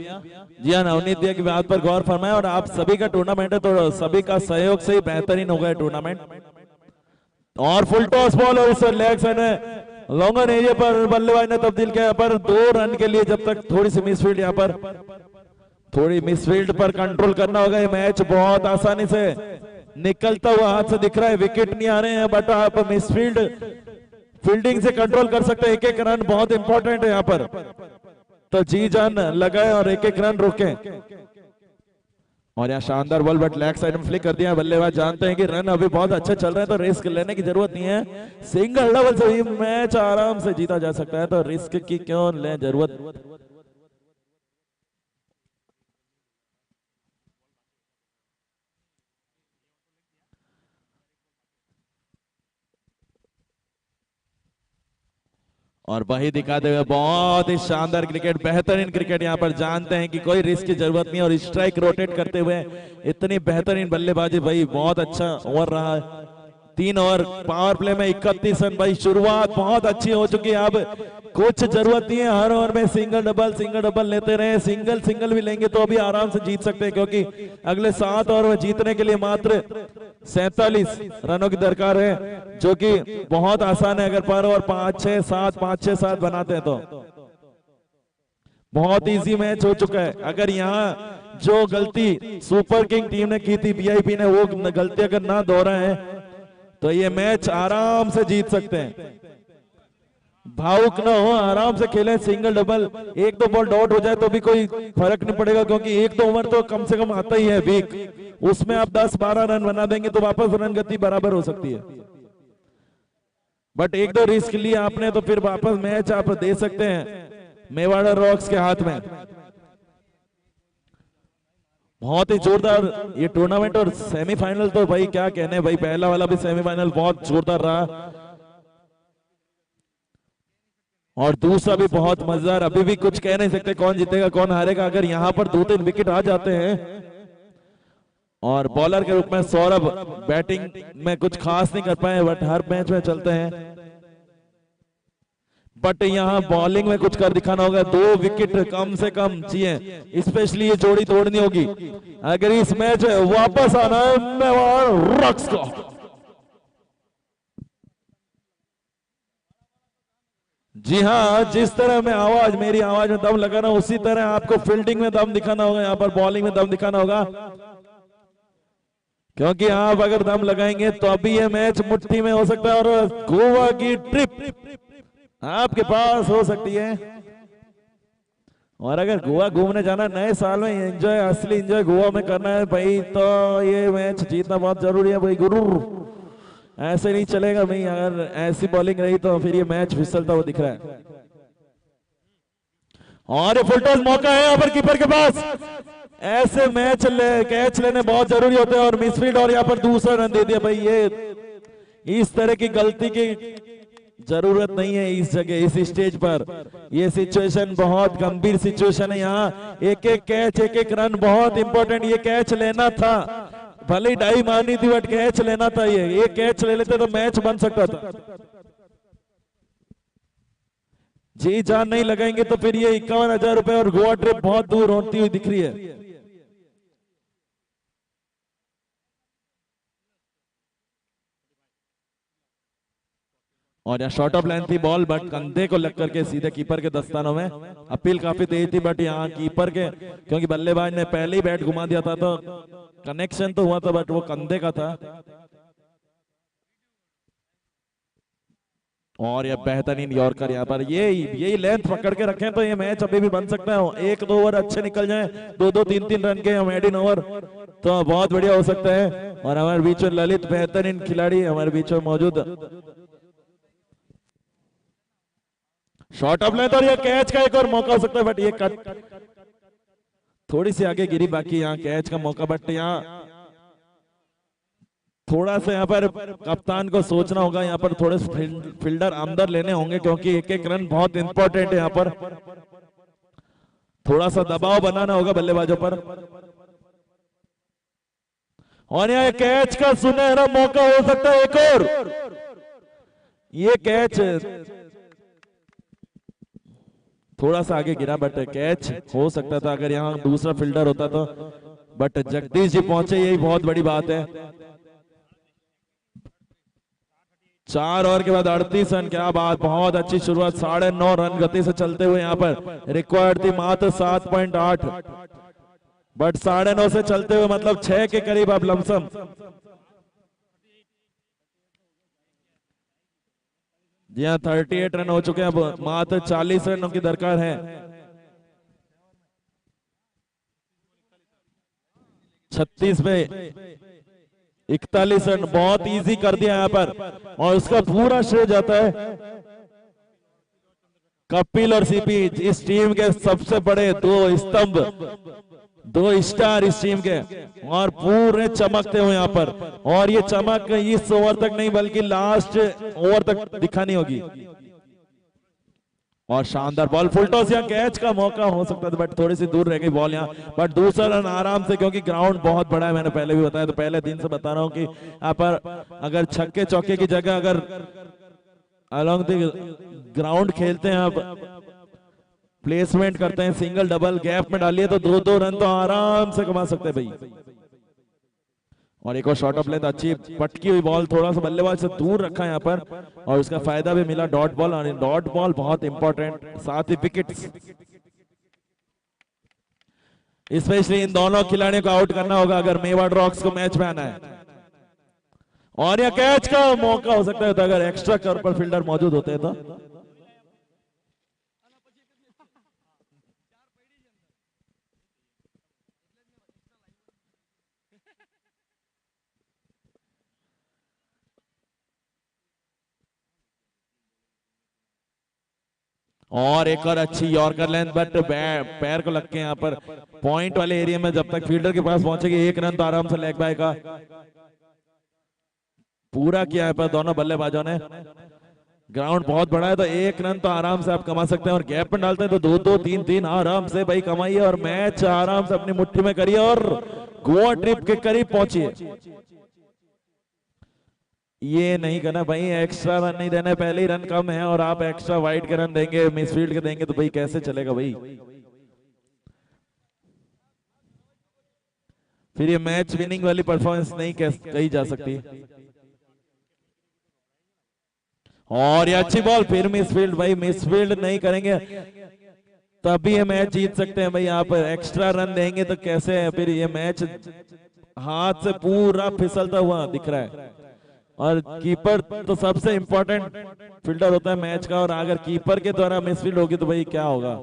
जी हाँ, नवनीत भैया की बात पर गौर फरमाए। और आप सभी का टूर्नामेंट है तो सभी का सहयोग से ही बेहतरीन होगा टूर्नामेंट। और फुल टॉस बॉल और उस लेग साइड में लॉन्गर एरिया पर बल्लेबाज ने तब्दील किया पर 2 रन के लिए, जब तक थोड़ी सी मिसफील्ड यहाँ पर, थोड़ी मिसफील्ड पर कंट्रोल करना होगा। ये मैच बहुत आसानी से निकलता हुआ हाथ से दिख रहा है, विकेट नहीं आ रहे हैं, बट आप मिसफील्ड फील्डिंग से कंट्रोल कर सकते हैं। 1-1 रन बहुत इंपॉर्टेंट है यहाँ पर, तो जी जान लगाए और 1-1 रन रोके। और यहाँ शानदार बॉल, बट लेग साइड में फ्लिक कर दिया। बल्लेबाज जानते हैं कि रन अभी बहुत अच्छे चल रहे हैं, तो रिस्क लेने की जरूरत नहीं है। सिंगल डबल से भी मैच आराम से जीता जा सकता है, तो रिस्क की क्यों ले जरूरत। और वही दिखाते हुए बहुत ही शानदार क्रिकेट, बेहतरीन क्रिकेट। यहाँ पर जानते हैं कि कोई रिस्क की जरूरत नहीं, और स्ट्राइक रोटेट करते हुए इतनी बेहतरीन बल्लेबाजी, भाई बहुत अच्छा ओवर रहा है। 3 ओवर पावर प्ले में 31 रन, भाई शुरुआत बहुत अच्छी हो चुकी है। अब कुछ जरूरत नहीं है हर ओवर में सिंगल डबल लेते रहे। सिंगल भी लेंगे तो भी आराम से जीत सकते हैं, क्योंकि अगले 7 ओवर में जीतने के लिए मात्र 47 रनों की दरकार है, जो कि बहुत आसान है। अगर पर ओवर 5-6-7 बनाते हैं तो बहुत इजी मैच हो चुका है। अगर यहाँ जो गलती सुपर किंग टीम ने की थी, वीआईपी ने, वो गलती अगर ना दोहराए तो ये मैच आराम से जीत सकते हैं। भावुक ना हो, आराम से खेलें। सिंगल डबल 1-2 बॉल डॉट हो जाए तो भी कोई फर्क नहीं पड़ेगा, क्योंकि 1-2 ओवर तो कम से कम आता ही है वीक, उसमें आप 10-12 रन बना देंगे तो वापस रन गति बराबर हो सकती है। बट 1-2 रिस्क लिया आपने तो फिर वापस मैच आप दे सकते हैं मेवाड़ा रॉक्स के हाथ में। बहुत ही जोरदार ये टूर्नामेंट, और सेमीफाइनल तो भाई क्या कहने, भाई पहला वाला भी सेमीफाइनल बहुत जोरदार रहा और दूसरा भी बहुत मजेदार। अभी भी कुछ कह नहीं सकते कौन जीतेगा कौन हारेगा। अगर यहाँ पर 2-3 विकेट आ जाते हैं, और बॉलर के रूप में सौरभ बैटिंग में कुछ खास नहीं कर पाए, बट हर मैच में चलते हैं। बट यहाँ बॉलिंग में कुछ कर दिखाना होगा। 2 विकेट कम से कम चाहिए, स्पेशली ये जोड़ी तोड़नी होगी अगर इस मैच में वापस आना है मेवाड़ रॉक्स को। जी हाँ, जिस तरह मैं आवाज, मेरी आवाज में दम लगाना, उसी तरह आपको फील्डिंग में दम दिखाना होगा, यहाँ पर बॉलिंग में दम दिखाना होगा, क्योंकि आप अगर दम लगाएंगे तो अभी ये मैच मुट्ठी में हो सकता है और गोवा की ट्रिप आपके पास हो सकती है। और अगर गोवा घूमने जाना नए साल में, एंजॉय, असली एंजॉय गोवा में करना है भाई, तो ये मैच जीतना बहुत जरूरी है भाई गुरु। ऐसे नहीं चलेगा भाई, अगर ऐसी बॉलिंग रही तो फिर ये मैच फिसलता हुआ दिख रहा है। और ये फुल टॉस मौका है यहाँ पर कीपर के पास। ऐसे मैच कैच लेने बहुत जरूरी होते हैं, और मिसफील्ड, और यहाँ पर दूसरा रन दे दिया भाई। ये इस तरह की गलती की जरूरत नहीं है इस जगह, इस स्टेज पर। ये सिचुएशन बहुत गंभीर सिचुएशन है यहाँ। एक एक कैच, एक एक रन बहुत इंपॉर्टेंट। ये कैच लेना था, भले ही डाई मारनी थी बट कैच लेना था। ये कैच ले लेते तो मैच बन सकता था। जी जान नहीं लगाएंगे तो फिर ये 51,000 रुपए और गोवा ट्रिप बहुत दूर होती हुई दिख रही है। और यहाँ शॉर्ट ऑफ लाइन थी बॉल, बट कंधे को लग करके सीधे कीपर के दस्तानों में। अपील काफी तेज थी, बट यहाँ कीपर के, क्योंकि बल्लेबाज ने पहले ही बैट घुमा दिया था तो कनेक्शन तो हुआ था, बट वो कंधे का था। और ये बेहतरीन यॉर्कर यहाँ पर, यही लेंथ पकड़ के रखें तो ये मैच अभी भी बन सकता है। 1-2 ओवर अच्छे निकल जाएं, 2-2 3-3 रन के मेड इन ओवर, तो बहुत बढ़िया हो सकता है। और हमारे बीच में ललित, बेहतरीन खिलाड़ी हमारे बीच में मौजूद। शॉर्ट ऑफ लाइन, और ये कैच का एक और मौका हो सकता है, बट ये कट थोड़ी सी आगे गिरी। बाकी यहाँ कैच का मौका, बट यहाँ थोड़ा सा यहाँ पर कप्तान को सोचना होगा। यहाँ पर थोड़े फील्डर अंदर लेने होंगे, क्योंकि एक एक रन बहुत इंपॉर्टेंट है। यहाँ पर थोड़ा सा दबाव बनाना होगा बल्लेबाजों पर। और यहाँ कैच का सुनहरा मौका हो सकता है एक और। ये कैच थोड़ा सा आगे गिरा, बट कैच हो सकता था अगर यहाँ दूसरा फील्डर होता तो। बट जगदीश जी पहुंचे, यही बहुत बड़ी बात है। 4 ओवर के बाद 38 रन, क्या बात, बहुत अच्छी शुरुआत। 9.5 रन गति से चलते हुए यहाँ पर रिक्वायर्ड थी मात्र 7.8, बट 9.5 से चलते हुए मतलब 6 के करीब अब लमसम। जी हाँ, 38 रन हो चुके हैं, अब मात्र 40 रनों की दरकार है। 36 पे 41 रन, बहुत इजी कर दिया यहाँ पर। और उसका पूरा श्रेय जाता है कपिल और सीपी, इस टीम के सबसे बड़े 2 स्तंभ, 2 स्टार इस टीम के, और पूरे चमकते हुए यहाँ पर। और ये चमक इस ओवर तक नहीं बल्कि लास्ट ओवर तक दिखानी होगी। और शानदार बॉल, फुल टॉस, यहाँ कैच का मौका हो सकता था, बट थोड़ी सी दूर रह गई बॉल यहाँ। बट दूसरा रन आराम से, क्योंकि ग्राउंड बहुत बड़ा है, मैंने पहले भी बताया, तो पहले दिन से बता रहा हूँ कि यहाँ पर अगर छक्के चौके की जगह अगर अलोंग द ग्राउंड खेलते हैं, आप प्लेसमेंट करते हैं, सिंगल डबल गैप में डालिए तो 2-2 रन तो आराम से कमा सकते हैं भाई। और एक और शॉट ऑफ लेंथ, अच्छी पटकी हुई बॉल, थोड़ा सा बल्लेबाज से दूर रखा यहाँ पर, और उसका फायदा भी मिला। डॉट बॉल, और डॉट बॉल बहुत इंपॉर्टेंट, साथ ही विकेट्स। स्पेशली इन दोनों खिलाड़ियों को आउट करना होगा अगर मेवाड़ रॉक्स को मैच में आना है। और यह कैच का मौका हो सकता है तो अगर एक्स्ट्रा कवर पर फील्डर मौजूद होते हैं तो। और एक और अच्छी यॉर्कर लेंथ, बट पैर को लग के यहाँ पर पॉइंट वाले एरिया में जब तक फील्डर के पास पहुंचेगी 1 रन तो आराम से लेग बाय का पूरा किया है पर दोनों बल्लेबाजों ने। ग्राउंड बहुत बड़ा है तो 1 रन तो आराम से आप कमा सकते हैं, और गैप में डालते हैं तो 2-2 3-3 आराम से भाई कमाइए, और मैच आराम से अपनी मुट्ठी में करिए और गोवा ट्रिप के करीब पहुंचिए। ये नहीं करना भाई, एक्स्ट्रा रन नहीं देना, पहले ही रन कम है और आप एक्स्ट्रा वाइड के रन देंगे, मिसफील्ड के देंगे तो भाई कैसे चलेगा भाई। फिर ये मैच विनिंग वाली परफॉर्मेंस नहीं कही जा सकती। और ये अच्छी बॉल, फिर मिसफील्ड, भाई मिसफील्ड नहीं करेंगे तभी ये मैच जीत सकते हैं भाई। आप एक्स्ट्रा रन देंगे तो कैसे है, फिर ये मैच हाथ से पूरा फिसलता हुआ दिख रहा है। और कीपर तो सबसे इंपॉर्टेंट फील्डर होता है मैच का, और अगर कीपर के द्वारा मिसफील्ड होगी तो भाई क्या होगा,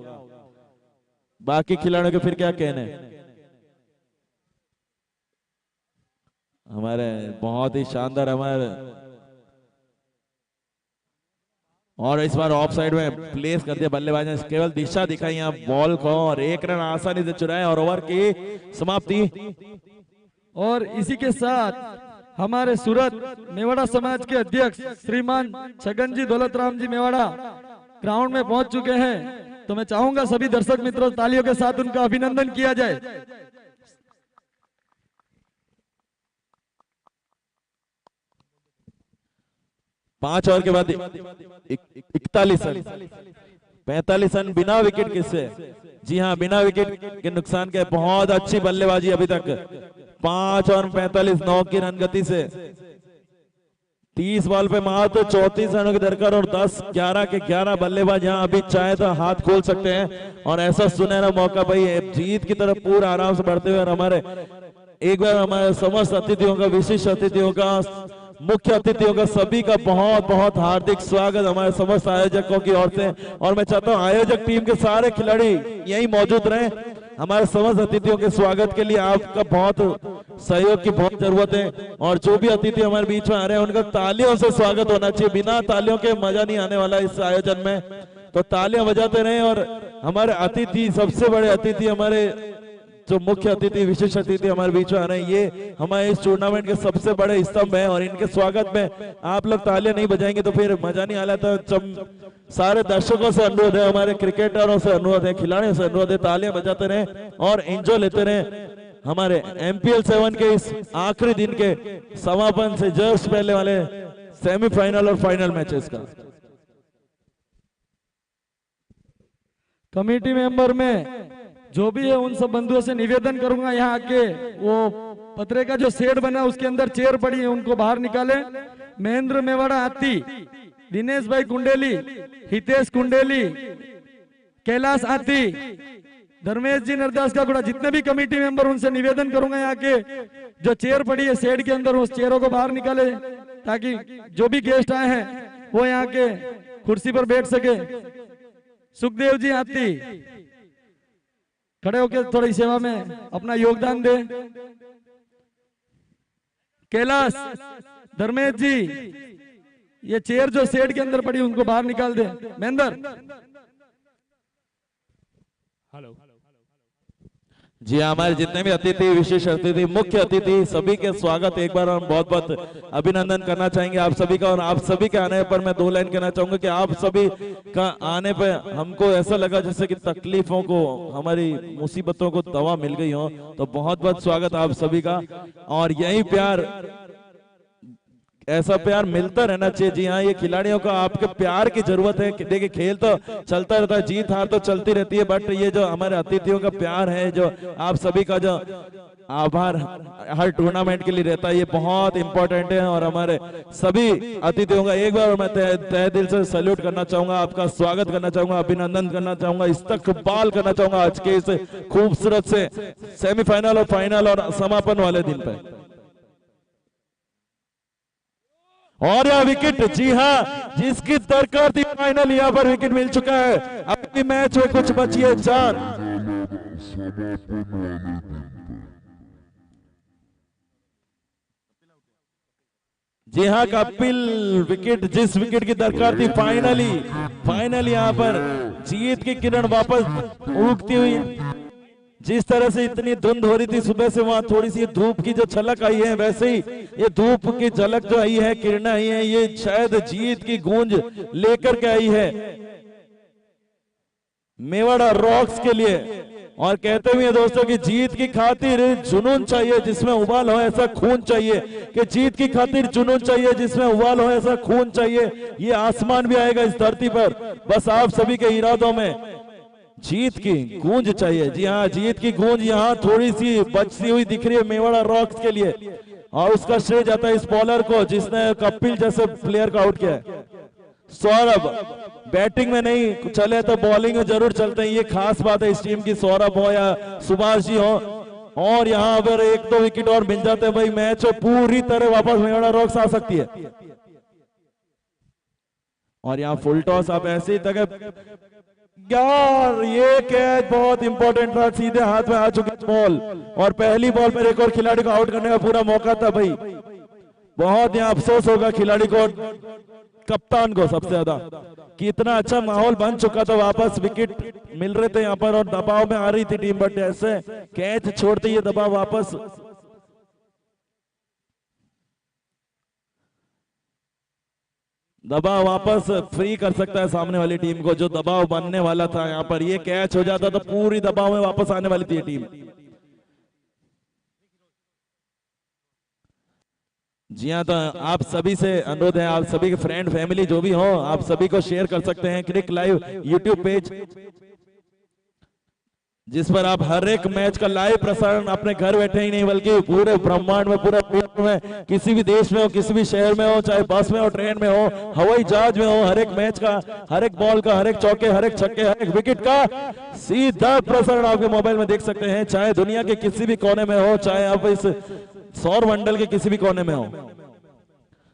बाकी खिलाड़ियों के फिर क्या कहने। हमारे बहुत ही शानदार हमारे और इस बार ऑफ साइड में प्लेस कर दिया बल्लेबाज ने, केवल दिशा दिखाई यहाँ बॉल को और एक रन आसानी से चुराए और ओवर की समाप्ति। और इसी के साथ हमारे सूरत मेवाड़ा समाज के अध्यक्ष श्रीमान छगन जी दौलत राम जी मेवाड़ा ग्राउंड में पहुंच चुके हैं, तो मैं चाहूंगा सभी दर्शक मित्रों तालियों के साथ उनका अभिनंदन किया जाए। पांच ओवर के बाद 41 रन, 45 रन बिना विकेट किससे? जी हाँ, बिना विकेट के नुकसान के बहुत अच्छी बल्लेबाजी अभी तक। 5 और 45 9 की रन गति से 30 बॉल पे मात्र 34 रनों की दरकार और 10-11 के 11 बल्लेबाज यहाँ अभी चाहे तो हाथ खोल सकते हैं और ऐसा सुनहरा मौका भाई जीत की तरफ पूरा आराम से बढ़ते हुए। और हमारे एक बार हमारे समस्त अतिथियों का, विशिष्ट अतिथियों का, मुख्य अतिथियों का सभी का बहुत बहुत हार्दिक स्वागत हमारे समस्त आयोजकों की ओर से। और मैं चाहता हूं आयोजक टीम के सारे खिलाड़ी यहीं मौजूद रहें। हमारे समस्त अतिथियों के स्वागत के लिए आपका बहुत सहयोग की बहुत जरूरत है और जो भी अतिथि हमारे बीच में आ रहे हैं उनका तालियों से स्वागत होना चाहिए। बिना तालियों के मजा नहीं आने वाला इस आयोजन में, तो तालियां बजाते रहें। और हमारे अतिथि, सबसे बड़े अतिथि, हमारे जो मुख्य अतिथि, विशेष अतिथि हमारे बीच में आ रहे हैं, ये हमारे इस टूर्नामेंट के सबसे बड़े स्तंभ हैं और इनके स्वागत में आप लोग तालियां नहीं बजाएंगे तो फिर मजा नहीं आला। तो सारे दर्शकों से अनुरोध है, हमारे क्रिकेटरों से अनुरोध है, खिलाड़ियों से अनुरोध है, तालियां बजाते रहें और एंजॉय लेते रहें हमारे MPL 7 के इस आखिरी दिन के समापन से जस्ट पहले वाले सेमीफाइनल और फाइनल मैचेस का। कमेटी मेंबर में जो भी है उन सब बंधुओं से निवेदन करूंगा यहाँ आके वो पतरे का जो शेड बना उसके अंदर चेयर पड़ी है उनको बाहर निकाले। महेंद्र मेवाड़ा हाथी, दिनेश भाई कुंडेली, हितेश कुंडेली, कैलाश हाथी, धर्मेश जी नरदास का गुड़ा, जितने भी कमेटी मेंबर उनसे निवेदन करूंगा यहाँ के जो चेयर पड़ी है शेड के अंदर उस चेयरों को बाहर निकाले ताकि जो भी गेस्ट आए हैं वो यहाँ के कुर्सी पर बैठ सके। सुखदेव जी हाथी खड़े होकर थोड़ी सेवा में अपना योगदान दे। कैलाश, धर्मेश जी, ये चेयर जो शेड के अंदर पड़ी उनको बाहर निकाल दे। महेंद्र, हेलो जी हमारे जितने भी अतिथि, विशेष अतिथि, मुख्य अतिथि, सभी के स्वागत एक बार हम बहुत बहुत अभिनंदन करना चाहेंगे आप सभी का। और आप सभी के आने पर मैं 2 लाइन कहना चाहूंगा कि आप सभी का आने पर हमको ऐसा लगा जैसे कि तकलीफों को, हमारी मुसीबतों को दवा मिल गई हो। तो बहुत बहुत स्वागत आप सभी का और यही प्यार, ऐसा प्यार मिलता रहना चाहिए। जी हाँ, ये खिलाड़ियों का आपके प्यार की जरूरत है। देखिए खेल तो चलता रहता है, जीत हार तो चलती रहती है, बट ये जो हमारे अतिथियों का प्यार है, जो आप सभी का जो आभार हर टूर्नामेंट के लिए रहता है, ये बहुत इंपॉर्टेंट है। और हमारे सभी अतिथियों का एक बार मैं तहे दिल से सैल्यूट करना चाहूंगा, आपका स्वागत करना चाहूंगा, अभिनंदन करना चाहूंगा, इस्तकबाल करना चाहूंगा आज के इस खूबसूरत से सेमीफाइनल और फाइनल और समापन वाले दिन पे। और यह विकेट, जी हाँ, जिसकी दरकार थी फाइनल यहाँ पर विकेट मिल चुका है। अभी मैच में कुछ बची है जान। जी हाँ, कपिल विकेट, जिस विकेट की दरकार थी फाइनली यहाँ पर जीत की किरण वापस उगती हुई। जिस तरह से इतनी धुंध हो रही थी सुबह से, वहां थोड़ी सी धूप की जो झलक आई है, वैसे ही ये धूप की झलक जो आई है, किरणें आई है, ये शायद जीत की गूंज लेकर के आई है मेवाड़ा रॉक्स के लिए। और कहते हुए दोस्तों कि जीत की खातिर जुनून चाहिए जिसमें उबाल हो, ऐसा खून चाहिए कि जीत की खातिर जुनून चाहिए जिसमें उबाल हो, ऐसा खून चाहिए। ये आसमान भी आएगा इस धरती पर, बस आप सभी के इरादों में जीत की गूंज चाहिए। जी हाँ, जीत की गूंज यहाँ थोड़ी सी बचती हुई दिख रही है मेवाड़ा रॉक्स के लिए और उसका श्रेय जाता है इस बॉलर को जिसने कपिल जैसे प्लेयर को आउट किया है। सौरभ बैटिंग में नहीं चले तो बॉलिंग में जरूर चलते हैं, ये खास बात है इस टीम की। सौरभ हो या सुभाष जी हो, और यहाँ अगर 1-2 विकेट और मिल जाते हैं भाई, मैच पूरी तरह वापस मेवाड़ा रॉक्स आ सकती है। और यहाँ फुल टॉस, आप ऐसे ही तक यार, ये कैच बहुत इंपॉर्टेंट था, सीधे हाथ में आ चुकी बॉल और पहली बॉल पर एक और खिलाड़ी को आउट करने का पूरा मौका था भाई। बहुत यहाँ अफसोस होगा खिलाड़ी को कप्तान को सबसे ज्यादा, कि इतना अच्छा माहौल बन चुका था, वापस विकेट मिल रहे थे यहाँ पर और दबाव में आ रही थी टीम, बट ऐसे कैच छोड़ते ये दबाव वापस फ्री कर सकता है सामने वाली टीम को, जो दबाव बनने वाला था यहाँ पर। ये कैच हो जाता तो पूरी दबाव में वापस आने वाली थी टीम। जी हाँ, तो आप सभी से अनुरोध है, आप सभी के फ्रेंड फैमिली जो भी हो, आप सभी को शेयर कर सकते हैं क्रिक लाइव यूट्यूब पेज, जिस पर आप हर एक मैच का लाइव प्रसारण अपने घर बैठे ही नहीं बल्कि पूरे ब्रह्मांड में, पूरे विश्व में, किसी भी देश में हो, किसी भी शहर में हो, चाहे बस में हो, ट्रेन में हो, हवाई जहाज में हो, हर एक मैच का, हर एक बॉल का, हर एक चौके, हर एक छक्के, हर एक विकेट का सीधा प्रसारण आपके मोबाइल में देख सकते हैं, चाहे दुनिया के किसी भी कोने में हो, चाहे आप इस सौर मंडल के किसी भी कोने में हो।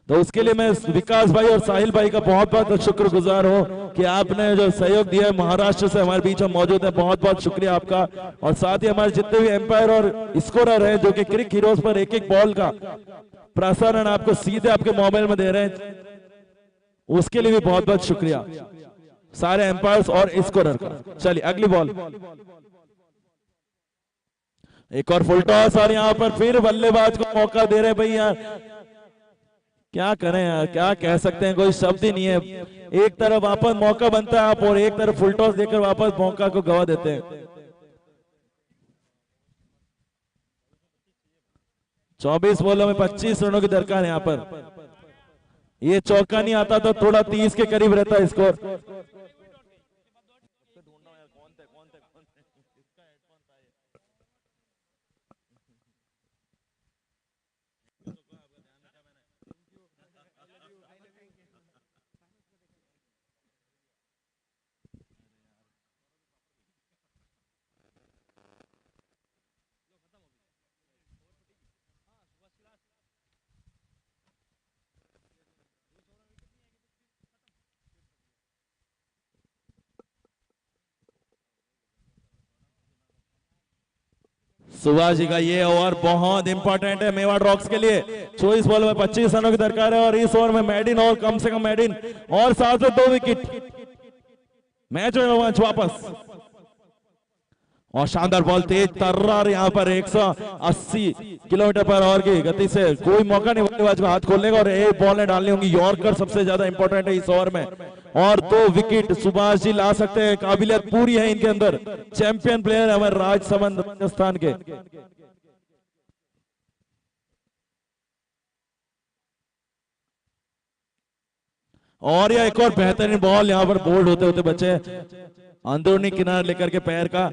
तो उसके लिए मैं विकास भाई और साहिल भाई का बहुत बहुत शुक्रगुजार हूं कि आपने जो सहयोग दिया है, महाराष्ट्र से हमारे बीच में मौजूद है, बहुत बहुत शुक्रिया आपका। और साथ ही हमारे जितने भी एम्पायर और स्कोरर हैं जो कि क्रिक हीरोज पर एक एक बॉल का प्रसारण आपको सीधे आपके मोबाइल में दे रहे हैं, उसके लिए भी बहुत बहुत शुक्रिया सारे एम्पायर्स और स्कोरर का। चलिए अगली बॉल, एक और फुल टॉस, और यहाँ पर फिर बल्लेबाज को मौका दे रहे भाई यार, क्या करें यार, क्या कह सकते हैं, कोई शब्द ही नहीं है। एक तरफ वापस मौका बनता है आप और एक तरफ फुल टॉस देकर वापस मौका को गवा देते हैं। 24 बॉलों में 25 रनों की दरकार है यहाँ पर। ये चौका नहीं आता तो थोड़ा 30 के करीब रहता है स्कोर। सुभाष जी का ये ओवर बहुत इंपॉर्टेंट है मेवाड़ रॉक्स के लिए। 24 बॉल में 25 रनों की दरकार है और इस ओवर में मेडिन और कम से कम मेडिन और साथ में 2 विकेट, मैच में रोमांच वापस। और शानदार बॉल, तेज तर्रार यहाँ पर 180 किलोमीटर पर आवर की गति से, कोई मौका नहीं बल्लेबाज को हाथ खोलने का और एक बॉल ने डालनी होंगी। यॉर्कर सबसे ज्यादा इंपॉर्टेंट है इस ओवर में और 2 विकेट सुभाष जी ला सकते हैं, काबिलियत पूरी है इनके अंदर। चैंपियन प्लेयर है हमारे राजसमंद राजस्थान के। और यह एक और बेहतरीन बॉल यहाँ पर बोल्ड होते होते बचे, अंदरूनी किनारे लेकर के पैर का,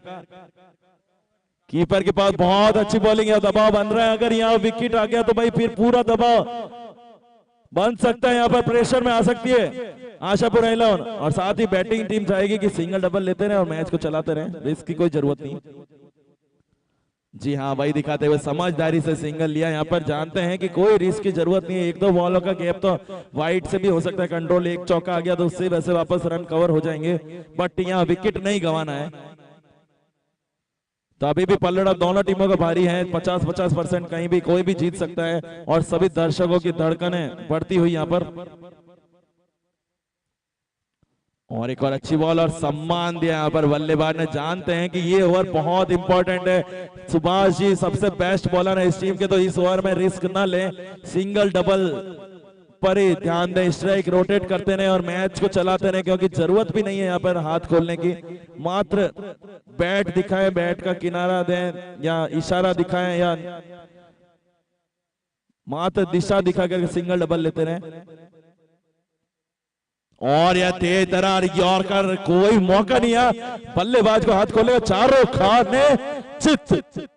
कीपर के पास बहुत अच्छी बॉलिंग है, दबाव बन रहा है। अगर यहाँ विकेट आ गया तो भाई फिर पूरा दबाव बन सकता है, यहाँ पर प्रेशर में आ सकती है आशापुर 11। और साथ ही बैटिंग टीम चाहेगी कि सिंगल डबल लेते रहे और मैच को चलाते रहे, रिस्क की कोई जरूरत नहीं। जी हाँ भाई, दिखाते हुए समझदारी से सिंगल लिया। यहाँ पर जानते हैं कि कोई रिस्क की जरूरत नहीं है, 1-2 बॉलों का गैप तो वाइड से भी हो सकता है कंट्रोल, एक चौका आ गया तो उससे वैसे वापस रन कवर हो जाएंगे, बट यहाँ विकेट नहीं गंवाना है। तो अभी भी पल्लड़ा दोनों टीमों का भारी है, 50-50% कहीं भी कोई भी जीत सकता है और सभी दर्शकों की धड़कनें बढ़ती हुई यहाँ पर। और एक और अच्छी बॉल और सम्मान दिया यहाँ पर बल्लेबाज ने। जानते हैं कि ये ओवर बहुत इंपॉर्टेंट है, सुभाष जी सबसे बेस्ट बॉलर है इस टीम के, तो इस ओवर में रिस्क ना लें, सिंगल डबल पर ही ध्यान दें, स्ट्राइक रोटेट करते रहे और मैच को चलाते रहे, क्योंकि जरूरत भी नहीं है यहाँ पर हाथ खोलने की, मात्र बैट दिखाएं, बैट का किनारा दें या इशारा दिखाएं या मात्र दिशा दिखा करके सिंगल डबल लेते रहे। और यह तेज दरार यॉर्कर, कोई मौका नहीं है बल्लेबाज को हाथ खोलेगा, चारों खाने चित।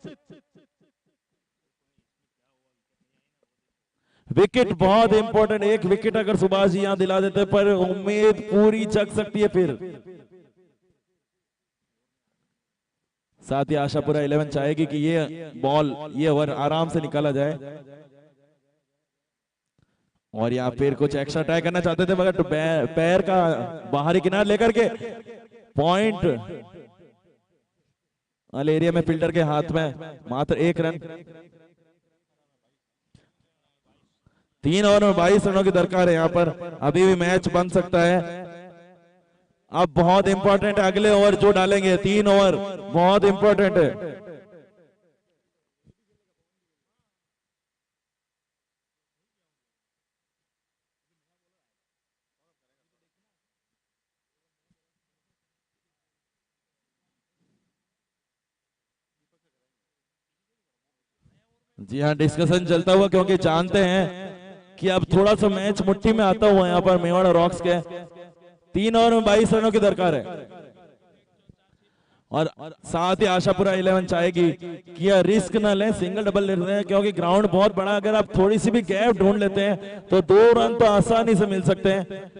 विकेट बहुत इंपॉर्टेंट, एक विकेट अगर सुभाष जी यहां दिला देते पर उम्मीद पूरी जग सकती है फिर। साथ ही आशापुरा 11 चाहेगी कि ये बॉल, ये ओवर आराम से निकाला जाए। और यहाँ फिर कुछ एक्स्ट्रा ट्राई करना चाहते थे मगर तो पैर का बाहरी किनारा लेकर के पॉइंट वाले एरिया में फील्डर के हाथ में, मात्र 1 रन। 3 ओवर में 22 रनों की दरकार है यहाँ पर, अभी भी मैच बन सकता है। अब बहुत इंपॉर्टेंट है अगले ओवर जो डालेंगे, 3 ओवर बहुत इंपॉर्टेंट है। जी हाँ, डिस्कशन चलता हुआ, क्योंकि जानते हैं कि अब थोड़ा सा मैच मुट्ठी में आता हुआ यहाँ पर मेवाड़ा रॉक्स के। 3 ओवर में 22 रनों की दरकार है और साथ ही आशापुरा 11 चाहेगी कि यह रिस्क न लें, सिंगल डबल लेते हैं, क्योंकि ग्राउंड बहुत बड़ा, अगर आप थोड़ी सी भी गैप ढूंढ लेते हैं तो 2 रन तो आसानी से मिल सकते हैं।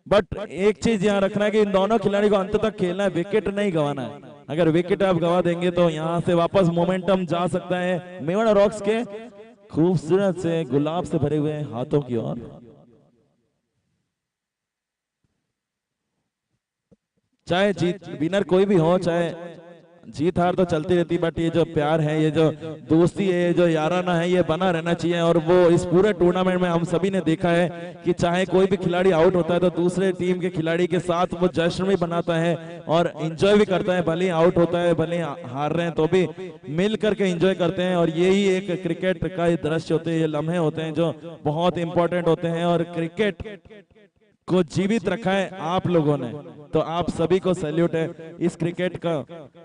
बट एक चीज यहाँ रखना है कि इन दोनों खिलाड़ी को अंत तक खेलना है, विकेट नहीं गंवाना है। अगर विकेट आप गंवा देंगे तो यहाँ से वापस मोमेंटम जा सकता है मेवाड़ा रॉक्स के खूबसूरत से गुलाब से भरे हुए हाथों की ओर। चाहे जीत विनर कोई भी हो, चाहे जीत हार तो चलती रहती, बट ये जो प्यार है, ये जो दोस्ती है, ये जो याराना है, ये बना रहना चाहिए। और वो इस पूरे टूर्नामेंट में हम सभी ने देखा है कि चाहे कोई भी खिलाड़ी आउट होता है तो दूसरे टीम के खिलाड़ी के साथ वो जश्न भी बनाता है और एंजॉय भी करता है, भले आउट होता है, भले हार रहे हैं तो भी मिल करके एंजॉय करते हैं। और यही एक क्रिकेट का ये दृश्य होते हैं, ये लम्हे होते हैं जो बहुत इंपॉर्टेंट होते हैं। और क्रिकेट को जीवित रखा है आप लोगों ने, तो आप सभी को सैल्यूट है। इस क्रिकेट का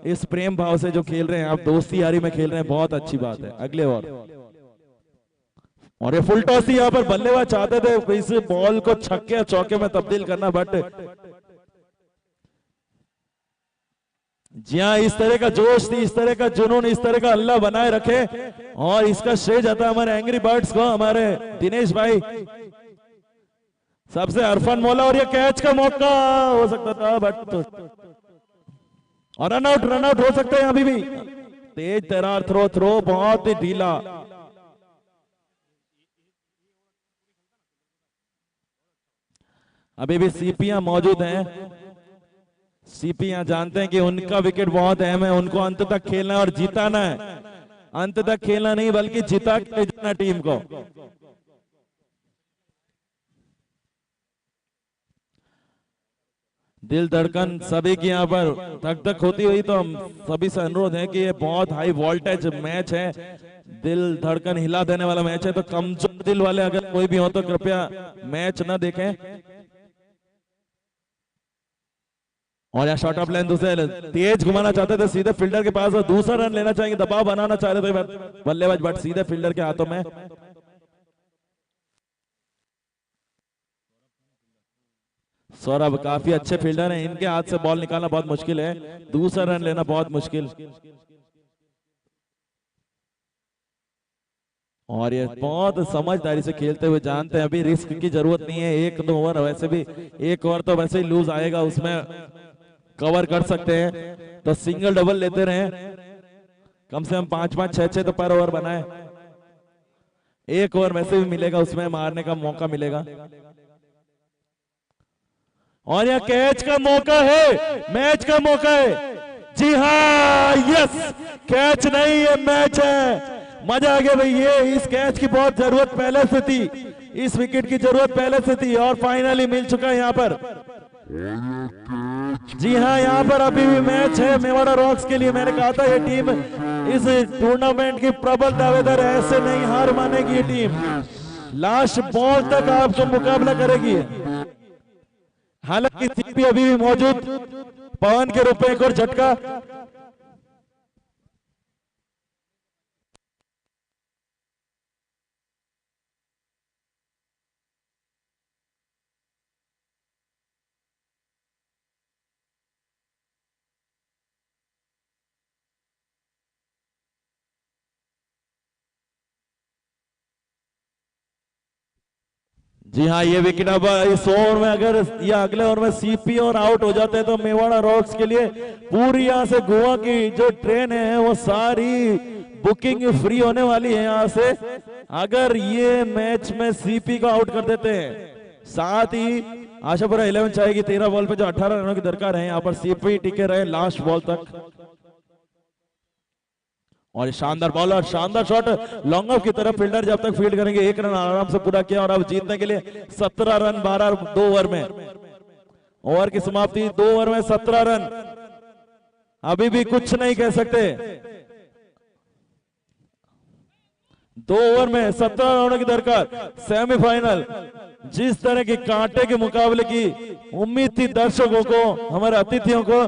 इस प्रेम भाव से जो खेल रहे हैं आप, दोस्ती यारी में खेल रहे हैं, बहुत अच्छी बात है। अगले ओवर और ये फुल टॉस थी, यहाँ पर बल्लेबाज चाहते थे इस बॉल को छक्के चौके में तब्दील करना, बट जी हाँ, इस तरह का जोश थी, इस तरह का जुनून, इस तरह का अल्लाह बनाए रखे। और इसका श्रेय जाता है हमारे एंग्री बर्ड्स को, हमारे दिनेश भाई सबसे अरफान मौला। और ये कैच का मौका हो सकता था, बट और रन आउट हो सकते हैं अभी भी। तेज तरार थ्रो बहुत ही ढीला। अभी भी सीपियां मौजूद हैं। सीपियां जानते हैं कि उनका विकेट बहुत अहम है, उनको अंत तक खेलना है और जिताना है। अंत तक खेलना नहीं बल्कि जिता के जाना टीम को। दिल धड़कन सभी की यहाँ पर धक धक होती हुई, तो हम सभी से अनुरोध है कि ये बहुत हाई वोल्टेज मैच है, दिल धड़कन हिला देने वाला मैच है। तो कमजोर दिल वाले अगर कोई भी हो तो कृपया मैच न देखें। और यहाँ शॉर्ट ऑफ लेंथ दूसरे तेज घुमाना चाहते थे सीधे फील्डर के पास, और दूसरा रन लेना चाहेंगे, दबाव बनाना चाह रहे थे बल्लेबाज, बट सीधे फील्डर के हाथों में। सौरभ काफी अच्छे फील्डर हैं, इनके हाथ से बॉल निकालना बहुत मुश्किल है, दूसरा रन लेना बहुत मुश्किल। और ये बहुत समझदारी से खेलते हुए जानते हैं अभी रिस्क की जरूरत नहीं है। 1-2 ओवर, वैसे भी 1 ओवर तो वैसे ही लूज आएगा, उसमें कवर कर सकते हैं। तो सिंगल डबल लेते रहे, कम से कम 5-5, 6-6 तो पर ओवर बनाए। 1 ओवर वैसे भी मिलेगा, उसमें मारने का मौका मिलेगा। और यह कैच का मौका है, मैच का मौका है। जी हाँ, यस, कैच नहीं है, मैच है। मजा आ गया भाई, ये इस कैच की बहुत जरूरत पहले से थी, इस विकेट की जरूरत पहले से थी और फाइनली मिल चुका है यहाँ पर। जी हाँ, यहाँ पर अभी भी मैच है मेवाड़ा रॉक्स के लिए। मैंने कहा था ये टीम इस टूर्नामेंट की प्रबल दावेदार है, ऐसे नहीं हार मानेगी ये टीम, लास्ट बॉल तक आपको मुकाबला करेगी। हालांकि सीपी अभी भी मौजूद, पवन के रूप में एक और झटका। जी हाँ, ये विकेट अब इस ओवर में अगर या अगले ओवर में सीपी और आउट हो जाते हैं तो मेवाड़ा रॉक्स के लिए पूरी यहाँ से गोवा की जो ट्रेन है वो सारी बुकिंग फ्री होने वाली है यहाँ से, अगर ये मैच में सीपी को आउट कर देते हैं। साथ ही आशापुरा 11 चाहेगी 13 बॉल पे जो 18 रनों की दरकार है, यहाँ पर सीपी टिके रहे लास्ट बॉल तक। और शानदार बॉलर, शानदार शॉट लॉन्ग ऑफ की तरफ, फील्डर जब तक फील्ड करेंगे 1 रन आराम से पूरा किया और अब जीतने के लिए 17 रन 12 2 ओवर में, ओवर की समाप्ति 2 ओवर में 17 रन। अभी भी कुछ नहीं कह सकते, 2 ओवर में 17 रनों की दरकार। सेमीफाइनल जिस तरह की कांटे के मुकाबले की उम्मीद थी दर्शकों को, हमारे अतिथियों को,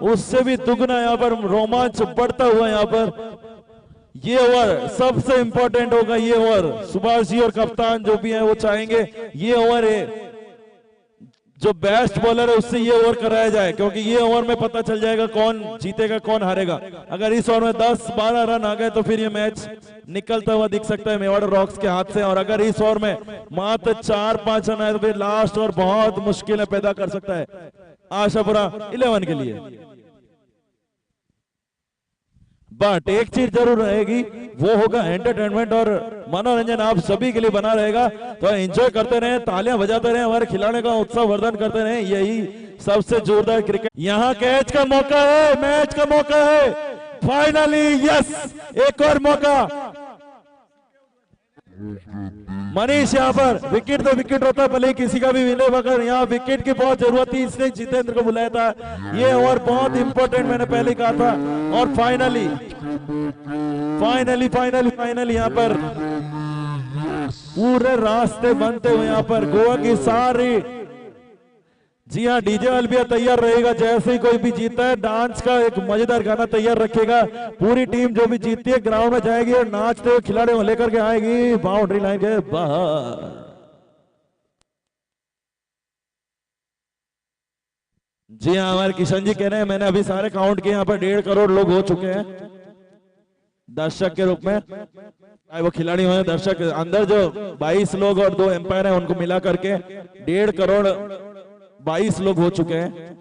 उससे भी दुगना यहाँ पर रोमांच बढ़ता हुआ यहाँ पर। ये ओवर सबसे इंपॉर्टेंट होगा, ये ओवर सुभाष जी और कप्तान जो भी हैं वो चाहेंगे ये ओवर है जो बेस्ट बॉलर है उससे ये ओवर कराया जाए, क्योंकि ये ओवर में पता चल जाएगा कौन जीतेगा कौन हारेगा। अगर इस ओवर में 10-12 रन आ गए तो फिर ये मैच निकलता हुआ दिख सकता है मेवाड़ रॉक्स के हाथ से, और अगर इस ओवर में मात्र 4-5 रन आए तो फिर लास्ट ओवर बहुत मुश्किलें पैदा कर सकता है आशापुरा 11 के लिए। बट एक चीज जरूर रहेगी, वो होगा एंटरटेनमेंट और मनोरंजन आप सभी के लिए बना रहेगा। तो एंजॉय करते रहे, तालियां बजाते रहे, हमारे खिलाड़ियों का उत्साह वर्धन करते रहे, यही सबसे जोरदार क्रिकेट। यहाँ कैच का मौका है, मैच का मौका है, फाइनली यस, एक और मौका। मनीष यहाँ पर विकेट तो विकेट होता है, भले किसी का भी विले, मगर यहाँ विकेट की बहुत जरूरत थी, इसने जितेंद्र को बुलाया था। ये ओवर बहुत इंपॉर्टेंट मैंने पहले कहा था। और फाइनली फाइनली फाइनली फाइनली यहाँ पर पूरे रास्ते बनते हुए यहाँ पर गोवा की सारी, जी हाँ, डीजे अलविया तैयार रहेगा। जैसे ही कोई भी जीता है डांस का एक मजेदार गाना तैयार रखेगा। पूरी टीम जो भी जीतती है ग्राउंड में जाएगी और नाचते हुए खिलाड़ियों को लेकर के आएगी बाउंड्री लाइन के बाहर। जी हाँ, हमारे किशन जी कह रहे हैं, मैंने अभी सारे काउंट किए, यहाँ पर 1.5 करोड़ लोग हो चुके हैं दर्शक के रूप में। वो खिलाड़ी हुए दर्शक, अंदर जो 22 लोग और 2 एम्पायर हैं उनको मिला करके 1.5 करोड़ 22 लोग हो चुके हैं।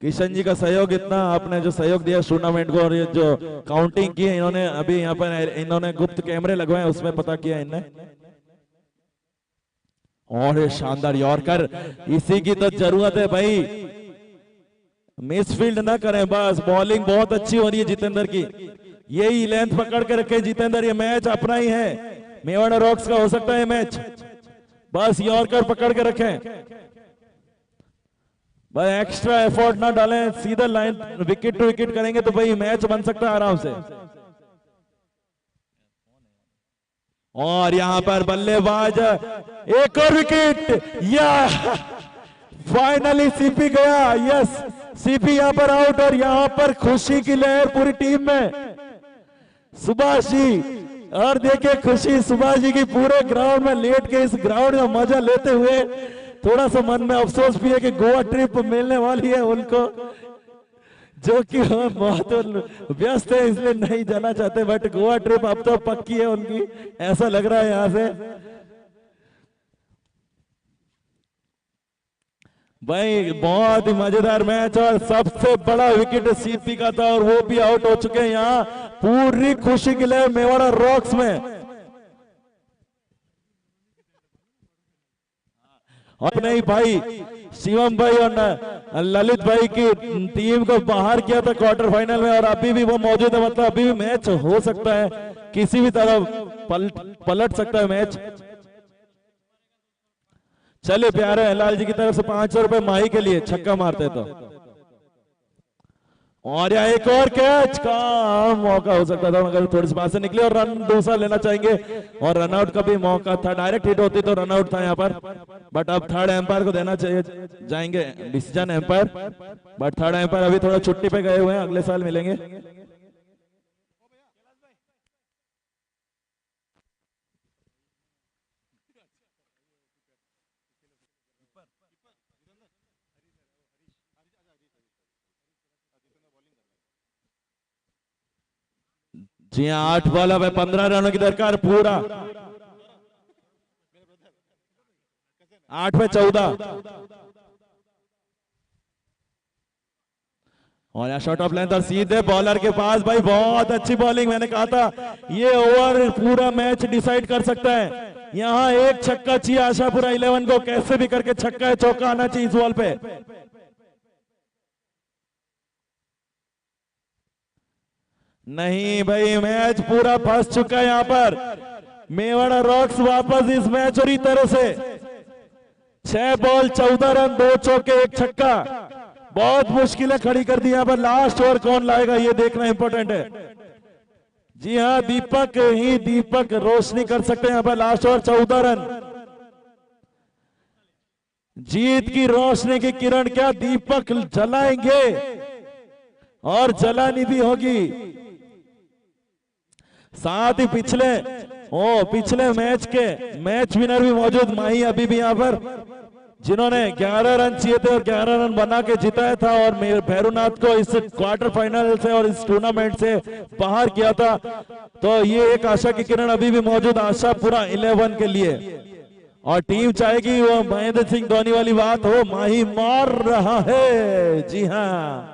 किशन जी का सहयोग, इतना आपने जो सहयोग दिया टूर्नामेंट को, और ये जो काउंटिंग की है इन्होंने, अभी यहाँ पर इन्होंने गुप्त कैमरे लगवाए उसमें पता किया इनने। और ये शानदार यॉर्कर, इसी की तो जरूरत है भाई, मिसफील्ड ना करें बस। बॉलिंग बहुत अच्छी हो रही है जितेंद्र की, यही लेंथ पकड़ के रखे जितेंद्र, ये मैच अपना ही है, मेवाड़ रॉक्स का हो सकता है मैच, बस यॉर्कर पकड़ के रखें, भाई एक्स्ट्रा एफर्ट ना डालें, सीधा लाइन विकेट टू विकेट करेंगे तो भाई मैच बन सकता है आराम से। और यहां पर बल्लेबाज, एक और विकेट, या फाइनली सीपी गया, यस, सीपी यहां पर आउट। और यहां पर खुशी की लहर पूरी टीम में, सुभाष जी, और देखिए खुशी सुभाष जी की पूरे ग्राउंड में लेट के इस ग्राउंड का मजा लेते हुए। थोड़ा सा मन में अफसोस भी है कि गोवा ट्रिप मिलने वाली है उनको, जो कि बहुत व्यस्त है इसलिए नहीं जाना चाहते, बट गोवा ट्रिप अब तो पक्की है उनकी, ऐसा लग रहा है यहां से। भाई बहुत ही मजेदार मैच, और सबसे बड़ा विकेट सीपी का था और वो भी आउट हो चुके हैं। यहाँ पूरी खुशी के लिए मेवाड़ा रॉक्स में, और नहीं भाई शिवम भाई और ललित भाई की टीम को बाहर किया था क्वार्टर फाइनल में, और अभी भी वो मौजूद है, मतलब अभी भी मैच हो सकता है, किसी भी तरह पलट सकता है मैच। चलिए प्यारे लाल जी की तरफ से 500 रुपए माही के लिए, छक्का मारते तो। और यहाँ एक और कैच का मौका हो सकता था, मगर थोड़ी सी बात से निकले और रन दूसरा लेना चाहेंगे, और रनआउट का भी मौका था, डायरेक्ट हिट होती तो रनआउट था यहाँ पर, बट अब थर्ड एम्पायर को देना चाहिए, जाएंगे decision umpire, but third umpire अभी थोड़ा छुट्टी पे गए हुए हैं, अगले साल मिलेंगे। जी हाँ, 8 बॉल है, 15 रनों की दरकार, पूरा 8 पे 14। और यहाँ शॉट ऑफ लेंथ और सीधे बॉलर के पास, भाई बहुत अच्छी बॉलिंग, मैंने कहा था ये ओवर पूरा मैच डिसाइड कर सकता है। यहाँ एक छक्का चाहिए आशापुरा 11 को, कैसे भी करके छक्का है चौका आना चाहिए इस बॉल पे। नहीं भाई, मैच पूरा फंस चुका है यहाँ पर। मेवाड़ा रॉक्स वापस इस मैच पूरी तरह से 6 बॉल 14 रन 2 चौके 1 छक्का, बहुत मुश्किलें खड़ी कर दी यहाँ पर। लास्ट ओवर कौन लाएगा ये देखना इंपॉर्टेंट है। जी हाँ, दीपक रोशनी कर सकते हैं यहाँ पर। लास्ट ओवर 14 रन, जीत की रोशनी की किरण क्या दीपक जलाएंगे और जलानी भी होगी। साथ ही पिछले मैच के मैच विनर भी मौजूद माही अभी भी यहाँ पर, जिन्होंने 11 रन चाहिए थे और 11 रन बना के जिताया था और भैरवनाथ को इस क्वार्टर फाइनल से और इस टूर्नामेंट से बाहर किया था। तो ये एक आशा की किरण अभी भी मौजूद, आशा पूरा 11 के लिए। और टीम चाहेगी वो महेंद्र सिंह धोनी वाली बात हो, माही मार रहा है। जी हाँ,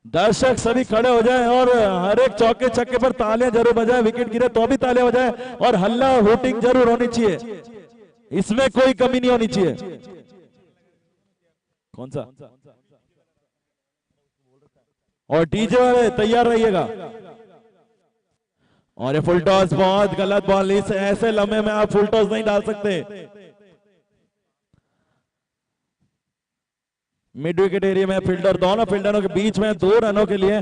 दर्शक सभी खड़े हो जाएं और हर एक चौके छक्के पर तालियां जरूर बजाएं, विकेट गिरे तो भी तालियां बजाएं और हल्ला हूटिंग जरूर होनी चाहिए, इसमें कोई कमी नहीं होनी चाहिए। कौन सा? और डीजे वाले तैयार रहिएगा। और ये फुल टॉस बहुत गलत बॉल, इस ऐसे लम्हे में आप फुल टॉस नहीं डाल सकते। मिड विकेट एरिया में फील्डर, दोनों फील्डरों के बीच में 2 रनों के लिए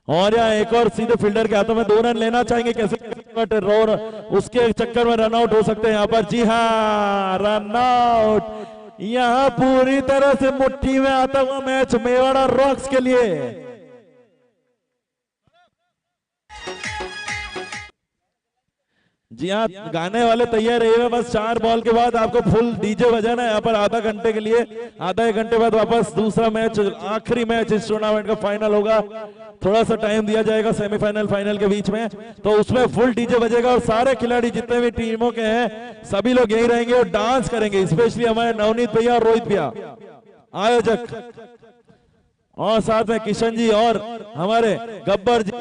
और यहाँ एक और सीधे फील्डर के हाथों में 2 रन लेना चाहेंगे, कैसे रोर उसके चक्कर में रन आउट हो सकते हैं यहाँ पर। जी हाँ, रन आउट। यहाँ पूरी तरह से मुट्ठी में आता हुआ मैच मेवाड़ा रॉक्स के लिए। जी हाँ, गाने वाले तैयार रहिए, बस 4 बॉल के बाद आपको फुल डीजे बजाना है यहाँ पर आधा घंटे के लिए। आधा 1 घंटे बाद वापस दूसरा मैच, आखिरी मैच इस टूर्नामेंट का फाइनल होगा। थोड़ा सा टाइम दिया जाएगा सेमीफाइनल फाइनल के बीच में, तो उसमें फुल डीजे बजेगा और सारे खिलाड़ी जितने भी टीमों के हैं सभी लोग यही रहेंगे और डांस करेंगे। स्पेशली हमारे नवनीत भैया और रोहित भैया आयोजक, और साथ में किशन जी और हमारे गब्बर जी,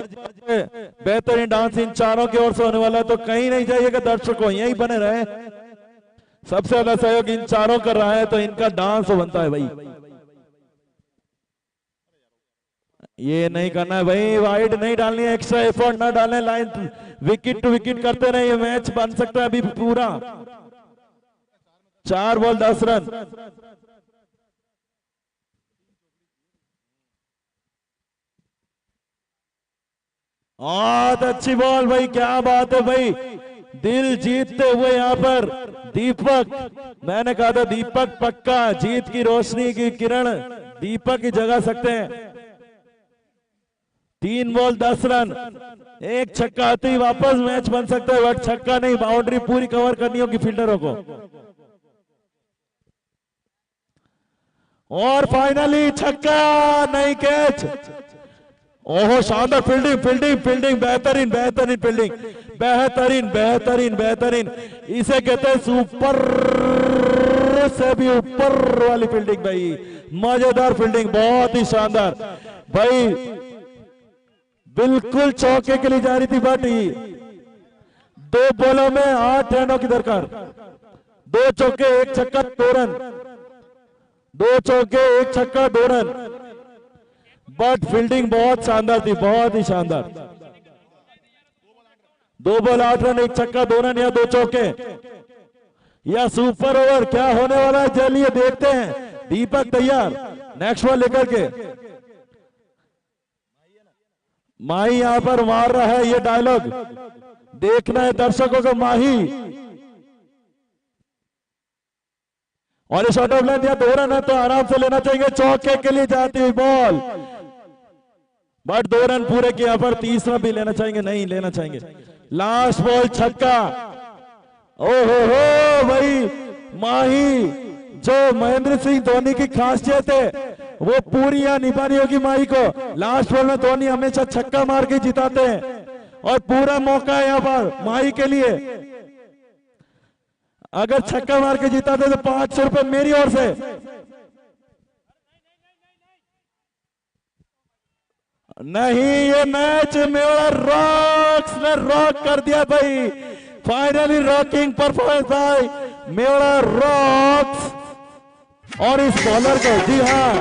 बेहतरीन डांस इन चारों की ओर से होने वाला है। तो कहीं नहीं जाइएगा दर्शकों, यहीं बने रहे। सबसे ज्यादा सहयोग इन चारों कर रहा है तो इनका डांस बनता है भाई। ये नहीं करना है भाई, वाइड नहीं डालनी है, एक्स्ट्रा एफर्ट ना डालने, लाइन विकेट टू विकेट करते रहे, ये मैच बन सकता है अभी पूरा। 4 बॉल 10 रन। बहुत अच्छी बॉल भाई, क्या बात है भाई, दिल जीतते हुए यहाँ पर दीपक। मैंने कहा था दीपक पक्का जीत की रोशनी की किरण दीपक ही जगा सकते हैं। 3 बॉल 10 रन, 1 छक्का आते ही वापस मैच बन सकता है, बट छक्का नहीं, बाउंड्री पूरी कवर करनी होगी फील्डरों को। और फाइनली छक्का, नहीं कैच। ओहो, शानदार फील्डिंग फील्डिंग फील्डिंग, बेहतरीन बेहतरीन फील्डिंग, बेहतरीन बेहतरीन बेहतरीन, इसे कहते हैं सुपर से भी ऊपर वाली फील्डिंग भाई, मजेदार फील्डिंग, बहुत ही शानदार भाई। बिल्कुल चौके के लिए जा रही थी बाटी, 2 बॉलों में 8 रनों की दरकार, 2 चौके 1 छक्का 2 रन, 2 चौके 1 छक्का 2 रन, बट फील्डिंग बहुत शानदार थी, बहुत ही शानदार। 2 बॉल 8 रन 1 छक्का 2 रन या 2 चौके या सुपर ओवर, क्या होने वाला है चलिए देखते हैं। दीपक तैयार नेक्स्ट बॉल लेकर के, माही यहां पर मार रहा है, ये डायलॉग देखना है दर्शकों को। माही और ये शॉट ऑफ लेंथ या 2 रन है तो आराम से लेना चाहिए, चौके के लिए जाती हुई बॉल, बट 2 रन पूरे किए, यहाँ पर तीसरा भी लेना चाहेंगे, नहीं लेना चाहेंगे। लास्ट बॉल छक्का, ओहो हो भाई, माही जो महेंद्र सिंह धोनी की खासियत है वो पूरी यहाँ निभानी होगी माही को। लास्ट बॉल में धोनी हमेशा छक्का मार के जिताते हैं और पूरा मौका है यहाँ पर माही के लिए। अगर छक्का मार के जिताते तो 500 रुपए मेरी ओर से। नहीं, ये मैच मेवाड़ा रॉक्स ने रॉक कर दिया भाई, finally rocking performance by Mewada rocks और इस बॉलर को, जी हाँ